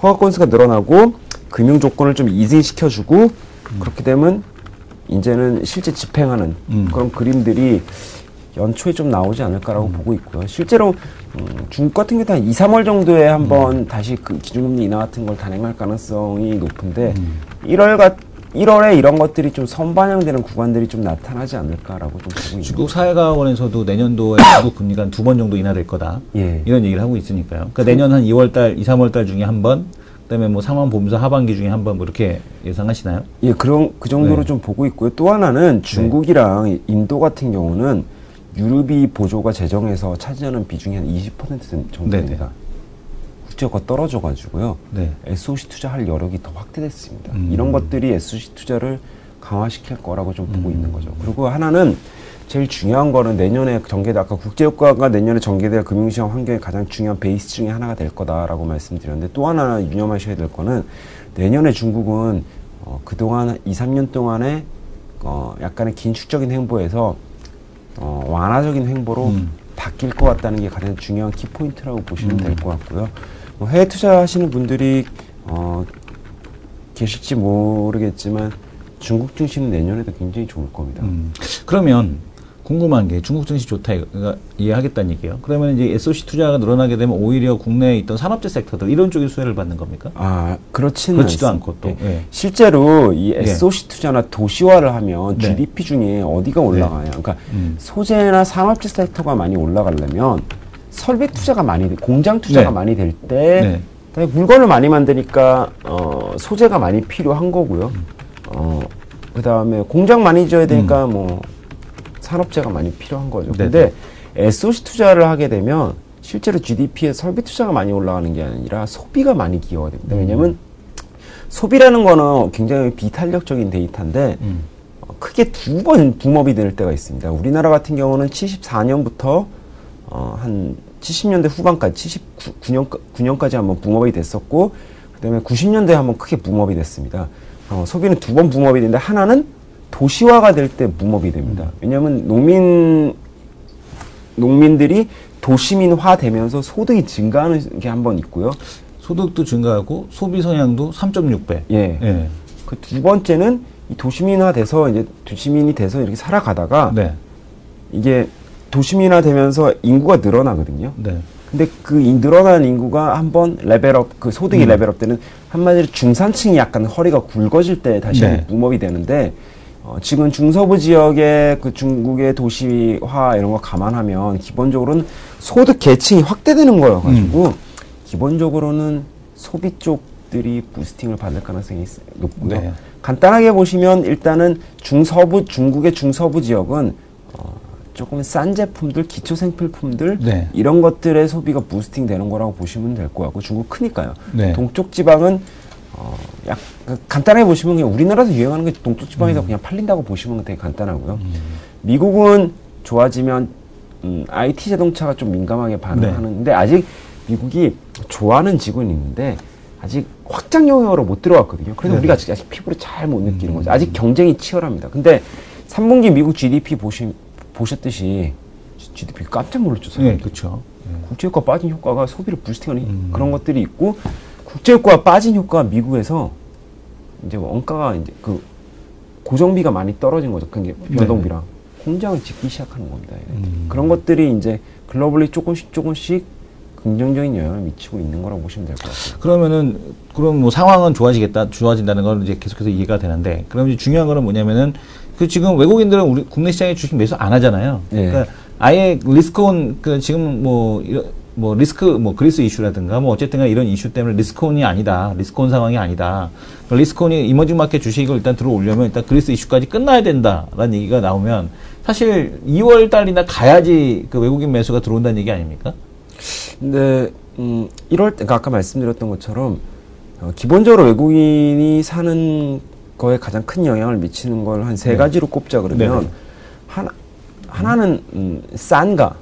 허가 건수가 늘어나고 금융 조건을 좀 이zin시켜주고 그렇게 되면 이제는 실제 집행하는 그런 그림들이 연초에 좀 나오지 않을까라고 보고 있고요. 실제로 중국 같은 경우도 한 2, 3월 정도에 한번 다시 기준금리 인하 같은 걸 단행할 가능성이 높은데 1월에 이런 것들이 좀 선반영되는 구간들이 좀 나타나지 않을까라고 좀 보고 있습니다. 중국 사회가원에서도 내년도에 중국 금리가 한 2번 정도 인하될 거다. 예. 이런 얘기를 하고 있으니까요. 그러니까 내년 한 2월달, 2, 3월달 중에 한 번, 그다음에 뭐 상황 보면서 하반기 중에 한 번 뭐 이렇게 예상하시나요? 예, 그 정도로 네. 좀 보고 있고요. 또 하나는 중국이랑 인도 같은 경우는 유류비 보조가 재정에서 차지하는 비중이 한 20% 정도 됩니다. 국제유가 떨어져가지고요. 네. SOC 투자할 여력이 더 확대됐습니다. 이런 것들이 SOC 투자를 강화시킬 거라고 좀 보고 있는 거죠. 그리고 하나는 제일 중요한 거는 내년에 아까 국제유가가 내년에 전개될 금융시장 환경의 가장 중요한 베이스 중에 하나가 될 거다라고 말씀드렸는데 또 하나 유념하셔야 될 거는 내년에 중국은 그동안 2, 3년 동안에 약간의 긴축적인 행보에서 완화적인 행보로 바뀔 것 같다는 게 가장 중요한 키포인트라고 보시면 될 것 같고요. 뭐 해외 투자하시는 분들이 계실지 모르겠지만 중국 증시는 내년에도 굉장히 좋을 겁니다. 그러면 궁금한 게 중국 증시 좋다 이해하겠다는 얘기예요. 그러면 이제 SOC 투자가 늘어나게 되면 오히려 국내에 있던 산업재 섹터들 이런 쪽이 수혜를 받는 겁니까? 그렇지도 않습니다. 않고 또 예. 실제로 이 SOC 투자나 도시화를 하면 네. GDP 중에 어디가 올라가냐? 그러니까 소재나 산업재 섹터가 많이 올라가려면 설비 투자가 공장 투자가 네. 많이 될 때 물건을 많이 만드니까 소재가 많이 필요한 거고요. 그 다음에 공장 많이 지어야 되니까 뭐 산업재가 많이 필요한 거죠. 근데 SOC 투자를 하게 되면 실제로 GDP에 설비 투자가 많이 올라가는 게 아니라 소비가 많이 기여가 됩니다. 왜냐면 소비라는 거는 굉장히 비탄력적인 데이터인데 크게 두 번 붐업이 될 때가 있습니다. 우리나라 같은 경우는 74년부터 한 70년대 후반까지 79년까지 한번 붐업이 됐었고 그다음에 90년대에 한번 크게 붐업이 됐습니다. 소비는 두 번 붐업이 되는데 하나는 도시화가 될 때 붐업이 됩니다. 왜냐하면 농민들이 도시민화 되면서 소득이 증가하는 게 한 번 있고요. 소득도 증가하고 소비 성향도 3.6배. 예. 그 두 번째는 이 도시민화 돼서 이제 도시민이 돼서 이렇게 살아가다가 이게 도시민화 되면서 인구가 늘어나거든요. 근데 그 늘어난 인구가 한번 레벨업, 그 소득이 레벨업 때는 한마디로 중산층이 약간 허리가 굵어질 때 다시 붐업이 되는데 지금 중서부 지역의 그 중국의 도시화 이런 거 감안하면 기본적으로는 소득 계층이 확대되는 거여가지고 기본적으로는 소비 쪽들이 부스팅을 받을 가능성이 높고요. 간단하게 보시면 일단은 중국의 중서부 지역은 조금 싼 제품들, 기초 생필품들 이런 것들의 소비가 부스팅 되는 거라고 보시면 될 것 같고 중국 크니까요. 동쪽 지방은 간단하게 보시면 그냥 우리나라에서 유행하는 게 동쪽 지방에서 그냥 팔린다고 보시면 되게 간단하고요. 미국은 좋아지면 IT 자동차가 좀 민감하게 반응하는데 아직 미국이 좋아하는 지구는 있는데 아직 확장 영역으로 못 들어갔거든요. 그래서 우리가 아직 피부로 잘 못 느끼는 거죠. 아직 경쟁이 치열합니다. 근데 3분기 미국 GDP 보셨듯이 GDP 깜짝 놀랐죠. 네, 그렇죠. 국제유가 빠진 효과가 소비를 부스팅하는 그런 것들이 있고 국제유가가 빠진 효과가 미국에서 이제 원가가 이제 그 고정비가 많이 떨어진 거죠. 그게 변동비랑 공장을 짓기 시작하는 겁니다. 그런 것들이 이제 글로벌리 조금씩 긍정적인 영향을 미치고 있는 거라고 보시면 될 것 같아요. 그럼 뭐 상황은 좋아진다는 건 이제 계속해서 이해가 되는데, 그럼 이제 중요한 거는 뭐냐면은, 그 지금 외국인들은 우리 국내 시장에 주식 매수 안 하잖아요. 그러니까 아예 리스크온, 지금 그리스 이슈라든가 뭐 어쨌든 이런 이슈 때문에 리스크온이 아니다. 리스크온 상황이 아니다. 리스크온이 이머징 마켓 주식을 일단 들어오려면 일단 그리스 이슈까지 끝나야 된다라는 얘기가 나오면 사실 2월 달이나 가야지 그 외국인 매수가 들어온다는 얘기 아닙니까? 근데 1월 때 그러니까 아까 말씀드렸던 것처럼 기본적으로 외국인이 사는 거에 가장 큰 영향을 미치는 걸 한 세 가지로 꼽자 그러면 하나는 싼가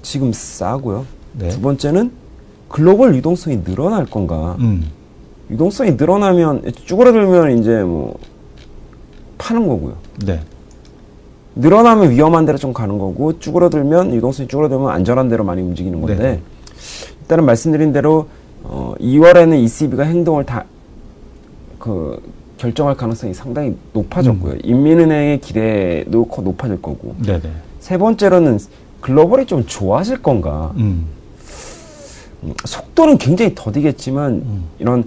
지금 싸고요. 두 번째는 글로벌 유동성이 늘어날 건가. 유동성이 늘어나면 쭈그러들면 이제 뭐 파는 거고요. 늘어나면 위험한 데로 좀 가는 거고 쭈그러들면 유동성이 쭈그러들면 안전한 데로 많이 움직이는 건데 일단은 말씀드린 대로 2월에는 ECB가 행동을 결정할 가능성이 상당히 높아졌고요. 인민은행의 기대도 높아질 거고. 세 번째로는 글로벌이 좀 좋아질 건가. 속도는 굉장히 더디겠지만 이런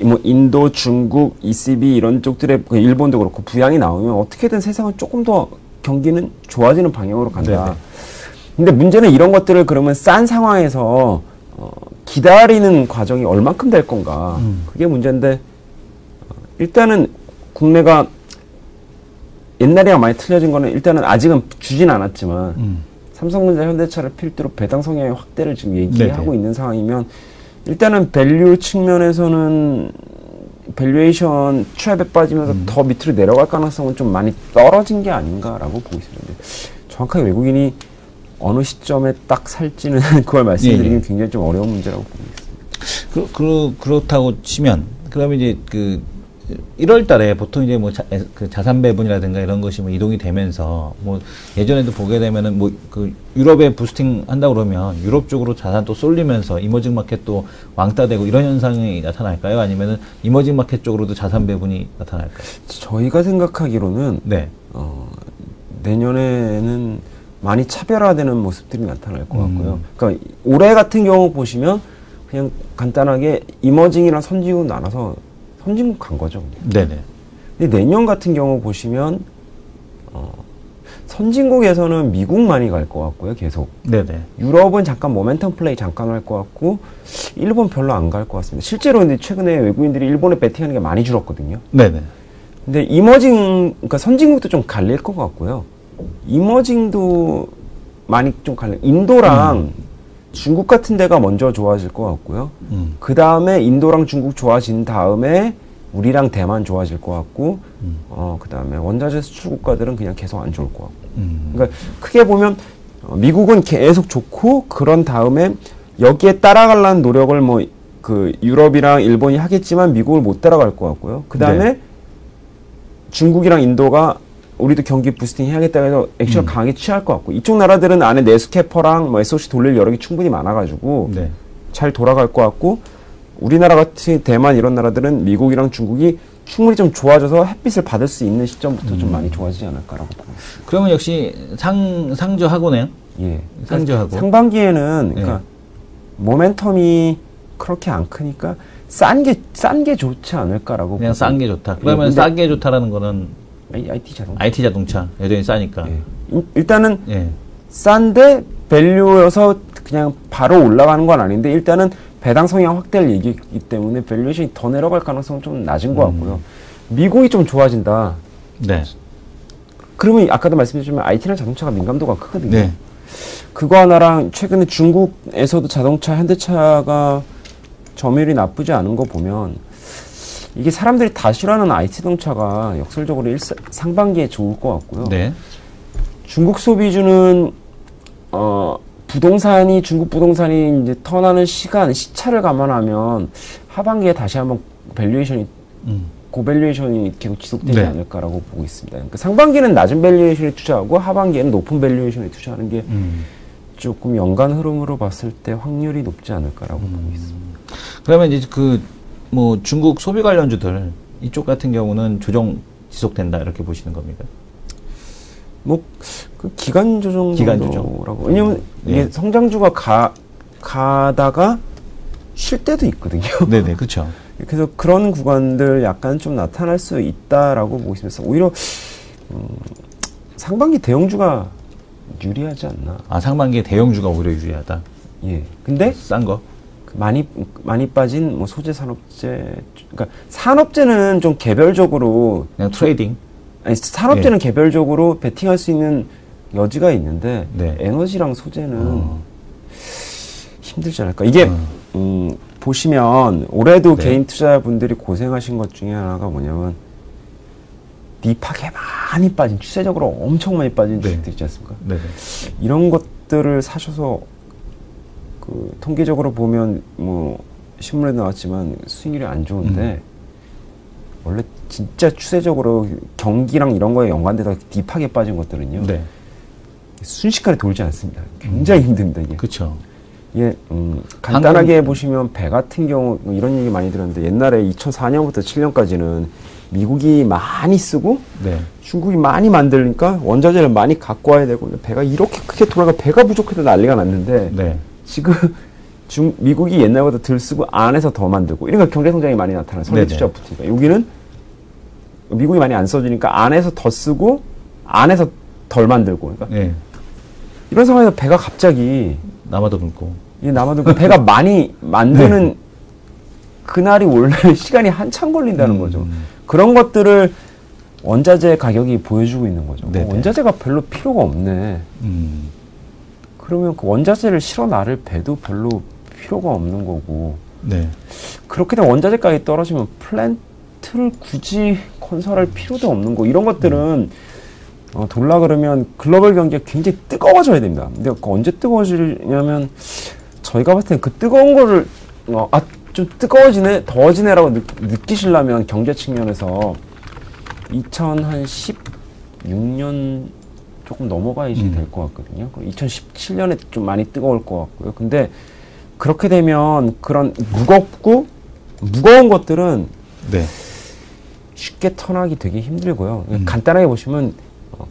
뭐 인도, 중국, ECB 이런 쪽들의 일본도 그렇고 부양이 나오면 어떻게든 세상은 조금 더 경기는 좋아지는 방향으로 간다. 근데 문제는 이런 것들을 그러면 싼 상황에서 기다리는 과정이 얼만큼 될 건가. 그게 문제인데 일단은 국내가 옛날이랑 많이 틀려진 거는 일단은 아직은 주진 않았지만 삼성전자, 현대차를 필두로 배당 성향의 확대를 지금 얘기하고 있는 상황이면 일단은 밸류 측면에서는 밸류에이션 트랩에 빠지면서 더 밑으로 내려갈 가능성은 좀 많이 떨어진 게 아닌가라고 보고 있습니다. 정확하게 외국인이 어느 시점에 딱 살지는 그걸 말씀드리기는 굉장히 좀 어려운 문제라고 보고 있습니다. 그렇다고 치면 그러면 이제 1월 달에 보통 이제 뭐 그 자산 배분이라든가 이런 것이 뭐 이동이 되면서 뭐 예전에도 보게 되면은 뭐 그 유럽에 부스팅 한다 그러면 유럽 쪽으로 자산 또 쏠리면서 이머징 마켓도 왕따 되고 이런 현상이 나타날까요? 아니면은 이머징 마켓 쪽으로도 자산 배분이 나타날까요? 저희가 생각하기로는 네. 내년에는 많이 차별화되는 모습들이 나타날 것 같고요. 그러니까 올해 같은 경우 보시면 그냥 간단하게 이머징이랑 선진국 나눠서 선진국 간 거죠. 네네. 근데 내년 같은 경우 보시면 선진국에서는 미국만이 갈 것 같고요. 계속. 네네. 유럽은 잠깐 모멘텀 플레이 잠깐 할 것 같고 일본 별로 안 갈 것 같습니다. 실제로 근데 최근에 외국인들이 일본에 베팅하는 게 많이 줄었거든요. 네네. 근데 이머징, 그러니까 선진국도 좀 갈릴 것 같고요. 이머징도 많이 좀 갈릴. 인도랑 중국 같은 데가 먼저 좋아질 것 같고요. 그 다음에 인도랑 중국 좋아진 다음에 우리랑 대만 좋아질 것 같고, 그 다음에 원자재 수출 국가들은 그냥 계속 안 좋을 것 같고. 그러니까 크게 보면 미국은 계속 좋고, 그런 다음에 여기에 따라가려는 노력을 뭐 그 유럽이랑 일본이 하겠지만 미국을 못 따라갈 것 같고요. 그 다음에 네. 중국이랑 인도가 우리도 경기 부스팅 해야겠다 해서 액션을 강하게 취할 것 같고, 이쪽 나라들은 안에 네스캐퍼랑 뭐 SOC 돌릴 여력이 충분히 많아가지고 네. 잘 돌아갈 것 같고, 우리나라 같은 대만 이런 나라들은 미국이랑 중국이 충분히 좀 좋아져서 햇빛을 받을 수 있는 시점부터 좀 많이 좋아지지 않을까라고 보고 있습니다. 그러면 역시 상저하고네요. 예. 상저하고. 상반기에는 그러니까 모멘텀이 그렇게 안 크니까 싼 게 좋지 않을까라고. 그냥 싼 게 좋다. 그러면 근데 싸게 좋다라는 거는 IT 자동차. IT 자동차 여전히 싸니까. 예. 일단은 예. 싼데 밸류여서 그냥 바로 올라가는 건 아닌데, 일단은 배당 성향 확대할 얘기이기 때문에 밸류에이션이 더 내려갈 가능성은 좀 낮은 것 같고요. 미국이 좀 좋아진다. 네. 그러면 아까도 말씀드렸지만 IT랑 자동차가 민감도가 크거든요. 네. 그거 하나랑 최근에 중국에서도 자동차, 현대차가 점유율이 나쁘지 않은 거 보면 이게 사람들이 다 싫어하는 IT 자동차가 역설적으로 상반기에 좋을 것 같고요. 네. 중국 소비주는 중국 부동산이 이제 턴하는 시차를 감안하면 하반기에 다시 한번 밸류에이션이 고밸류에이션이 계속 지속되지 네. 않을까라고 보고 있습니다. 그러니까 상반기는 낮은 밸류에이션에 투자하고 하반기에는 높은 밸류에이션에 투자하는 게 조금 연간 흐름으로 봤을 때 확률이 높지 않을까라고 보고 있습니다. 그러면 이제 그 뭐 중국 소비 관련주들 이쪽 같은 경우는 조정 지속된다 이렇게 보시는 겁니까? 뭐 그 기간 조정 기간 정도라고. 왜냐면 예. 이게 성장주가 가다가 쉴 때도 있거든요. 네네, 그렇죠. 그래서 그런 구간들 약간 좀 나타날 수 있다라고 보고 있습니다. 오히려 상반기 대형주가 유리하지 않나. 아, 상반기에 대형주가 오히려 유리하다. 예. 근데 싼 거. 많이 빠진 뭐 소재 산업재, 그러니까 산업재는 좀 개별적으로 그냥 트레이딩. 아니 산업재는 개별적으로 베팅할 수 있는 여지가 있는데 네. 에너지랑 소재는 힘들지 않을까. 이게 보시면 올해도 네. 개인 투자자분들이 고생하신 것 중에 하나가 뭐냐면 딥하게 많이 빠진, 추세적으로 엄청 많이 빠진 주식들 있지 않습니까? 네. 이런 것들을 사셔서 그 통계적으로 보면 뭐 신문에 나왔지만 수익률이 안 좋은데 원래 진짜 추세적으로 경기랑 이런 거에 연관돼서 딥하게 빠진 것들은요. 네. 순식간에 돌지 않습니다. 굉장히 힘듭니다, 이게. 그렇죠. 예, 간단하게 보시면 배 같은 경우 이런 얘기 많이 들었는데 옛날에 2004년부터 7년까지는 미국이 많이 쓰고 네. 중국이 많이 만들니까 원자재를 많이 갖고 와야 되고 배가 이렇게 크게 돌아가 배가 부족해도 난리가 났는데 네. 지금 미국이 옛날보다 덜 쓰고 안에서 더 만들고 이러니까 경제 성장이 많이 나타나요. 설비 투자 붙으니까. 여기는 미국이 많이 안 써주니까 안에서 더 쓰고 안에서 덜 만들고 그러니까 네. 이런 상황에서 배가 갑자기 남아도 굶고. 남아도 배가 많이 만드는 그날이 원래 시간이 한참 걸린다는 거죠. 그런 것들을 원자재 가격이 보여주고 있는 거죠. 원자재가 별로 필요가 없네. 그러면 그 원자재를 실어 나를 배도 별로 필요가 없는 거고. 네. 그렇게 되면 원자재 가격이 떨어지면 플랜트를 굳이 건설할 필요도 없는 거. 이런 것들은 돌라 그러면 글로벌 경기가 굉장히 뜨거워져야 됩니다. 근데 언제 뜨거워지냐면 저희가 봤을 때 그 뜨거운 거를 좀 뜨거워지네, 더워지네라고 느끼시려면 경제 측면에서 2016년 조금 넘어가야지 될 것 같거든요. 2017년에 좀 많이 뜨거울 것 같고요. 근데 그렇게 되면 그런 무거운 것들은 네. 쉽게 턴하기 되게 힘들고요. 간단하게 보시면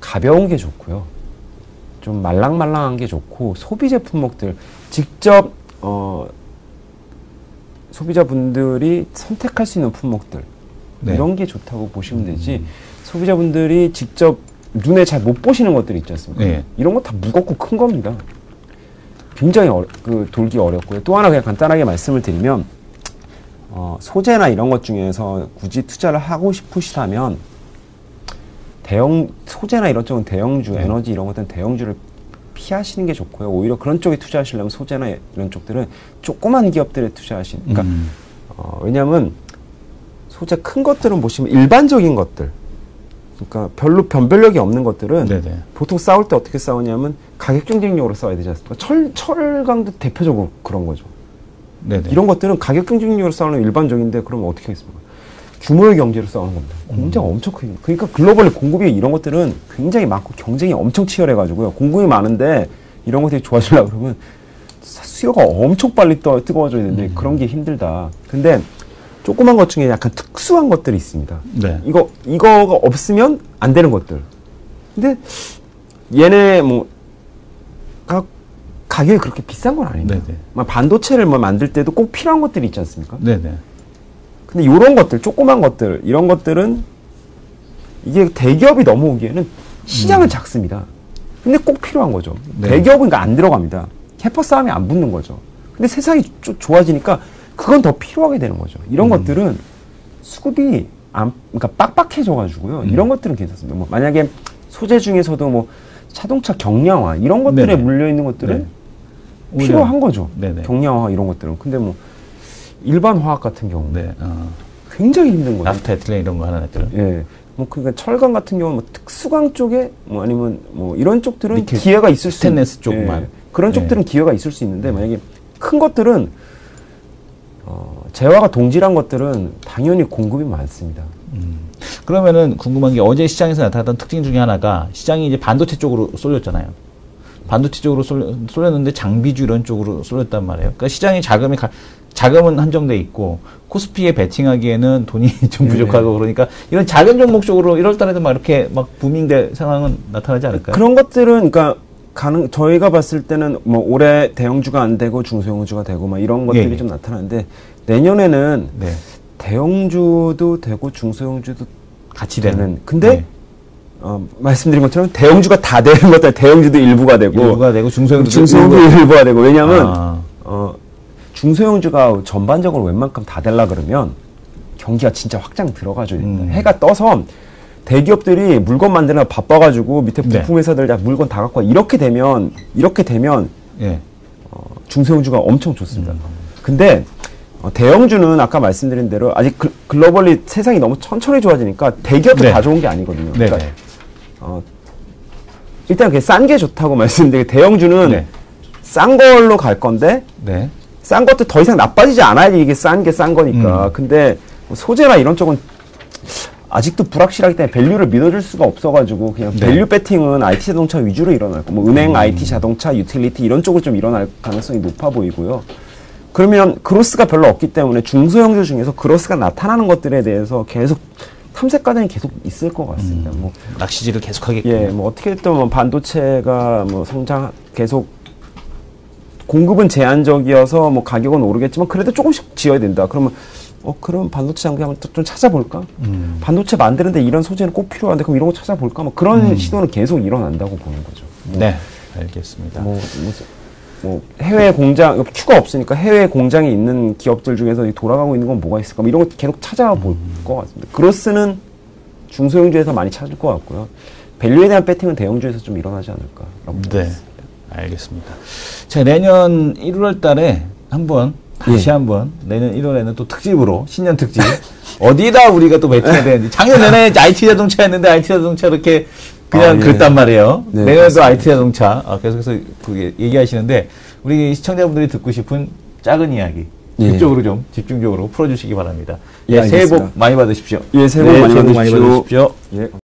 가벼운 게 좋고요. 좀 말랑말랑한 게 좋고 소비재 품목들 직접 소비자분들이 선택할 수 있는 품목들 네. 이런 게 좋다고 보시면 되지 소비자분들이 직접 눈에 잘 못 보시는 것들이 있지 않습니까? 네. 이런 거 다 무겁고 큰 겁니다. 굉장히 돌기 어렵고요. 또 하나 그냥 간단하게 말씀을 드리면 소재나 이런 것 중에서 굳이 투자를 하고 싶으시다면 소재나 이런 쪽은 대형주, 에너지 이런 것들은 대형주를 피하시는 게 좋고요. 오히려 그런 쪽에 투자하시려면 소재나 이런 쪽들은 조그만 기업들에 투자하시는. 그러니까 왜냐하면 소재 큰 것들은 보시면 일반적인 것들. 그러니까 별로 변별력이 없는 것들은 네네. 보통 싸울 때 어떻게 싸우냐면 가격 경쟁력으로 싸워야 되지 않습니까? 철강도 대표적으로 그런 거죠. 네네. 이런 것들은 가격 경쟁력으로 싸우는 일반적인데 그러면 어떻게 하겠습니까? 규모의 경제로 싸우는 겁니다. 공장 엄청 크게. 그러니까 글로벌리 공급이 이런 것들은 굉장히 많고 경쟁이 엄청 치열해가지고요. 공급이 많은데 이런 것들이 좋아지려고 그러면 수요가 엄청 빨리 뜨거워져야 되는데 그런 게 힘들다. 근데 조그만 것 중에 약간 특수한 것들이 있습니다. 네. 이거가 없으면 안 되는 것들. 근데 얘네 가격이 그렇게 비싼 건 아닙니다. 네네. 반도체를 만들 때도 꼭 필요한 것들이 있지 않습니까? 네네. 근데 이런 것들, 조그만 것들, 이런 것들은 이게 대기업이 넘어오기에는 시장은 작습니다. 근데 꼭 필요한 거죠. 네. 대기업은 그러니까 안 들어갑니다. 캐퍼 싸움이 안 붙는 거죠. 근데 세상이 좋아지니까 그건 더 필요하게 되는 거죠. 이런 것들은 수급이 그러니까 빡빡해져가지고요. 이런 것들은 괜찮습니다. 만약에 소재 중에서도 자동차 경량화 이런 것들에 네네. 물려있는 것들은 네. 필요한 거죠. 네네. 경량화 이런 것들은. 근데 일반 화학 같은 경우 네. 굉장히 힘든 거죠. 나프타, 에틸렌 이런 거 하나 했더라. 예. 그러니까 철강 같은 경우는 특수강 쪽에 아니면 이런 쪽들은 니켈, 기회가 있을 수 스테인레스 쪽만. 그런 쪽들은 기회가 있을 수 있는데 만약에 큰 것들은 재화가 동질한 것들은 당연히 공급이 많습니다. 그러면은 궁금한 게 어제 시장에서 나타났던 특징 중에 하나가 시장이 이제 반도체 쪽으로 쏠렸잖아요. 반도체 쪽으로 쏠렸는데 장비주 이런 쪽으로 쏠렸단 말이에요. 그러니까 시장이 자금은 한정돼 있고 코스피에 베팅하기에는 돈이 좀 부족하고 그러니까 이런 작은 종목 쪽으로 1월 달에도 막 이렇게 막 부밍될 상황은 나타나지 않을까요? 그런 것들은 그러니까 저희가 봤을 때는 올해 대형주가 안 되고 중소형주가 되고 이런 것들이 좀 나타나는데 내년에는 네. 대형주도 되고 중소형주도 같이 되는. 근데 말씀드린 것처럼 대형주가 다 되는 것들 대형주도 일부가 되고 중소형주도 일부가 되고 왜냐하면 중소형주가 전반적으로 웬만큼 다 되려 그러면 경기가 진짜 확장 들어가줘야 됩니다. 해가 떠서 대기업들이 물건 만드느라 바빠가지고 밑에 부품회사들 다 물건 다 갖고 와. 이렇게 되면 예. 중소형주가 엄청 좋습니다. 근데 대형주는 아까 말씀드린 대로 아직 글로벌리 세상이 너무 천천히 좋아지니까 대기업도 다 좋은 게 아니거든요. 그러니까 일단 그게 싼 게 좋다고 말씀드리고 대형주는 싼 걸로 갈 건데 싼 것도 더 이상 나빠지지 않아야지 이게 싼 게 싼 거니까. 근데 소재나 이런 쪽은 아직도 불확실하기 때문에 밸류를 믿어줄 수가 없어가지고 그냥 밸류 배팅은 IT 자동차 위주로 일어날 거고 은행, IT 자동차, 유틸리티 이런 쪽으로 좀 일어날 가능성이 높아 보이고요. 그러면 그로스가 별로 없기 때문에 중소형주 중에서 그로스가 나타나는 것들에 대해서 계속 탐색 과정이 계속 있을 것 같습니다. 낚시질을 계속하겠군요. 예, 어떻게 또 반도체가 성장 계속 공급은 제한적이어서 가격은 오르겠지만 그래도 조금씩 지어야 된다. 그러면 그럼 반도체 장비 한번 좀 찾아볼까? 반도체 만드는데 이런 소재는 꼭 필요한데 그럼 이런 거 찾아볼까? 그런 시도는 계속 일어난다고 보는 거죠. 네, 알겠습니다. 해외 공장, 큐가 없으니까 해외 공장이 있는 기업들 중에서 돌아가고 있는 건 뭐가 있을까? 이런 거 계속 찾아볼 것 같습니다. 그로스는 중소형주에서 많이 찾을 것 같고요. 밸류에 대한 배팅은 대형주에서 좀 일어나지 않을까. 네, 알겠습니다. 자, 내년 1월 달에 다시 한번 내년 1월에는 또 특집으로 신년 특집 어디다 우리가 또 배팅해야 되는지 작년 내내 IT 자동차였는데 IT 자동차 이렇게 그냥 그랬단 말이에요. 네, 내년에도 IT 자동차 계속해서 그게 얘기하시는데 우리 시청자분들이 듣고 싶은 작은 이야기 예. 그쪽으로 좀 집중적으로 풀어주시기 바랍니다. 예, 새해 복 알겠습니다. 많이 받으십시오. 예, 새해 복 많이 새해 복 많이 받으십시오. 받으십시오. 예.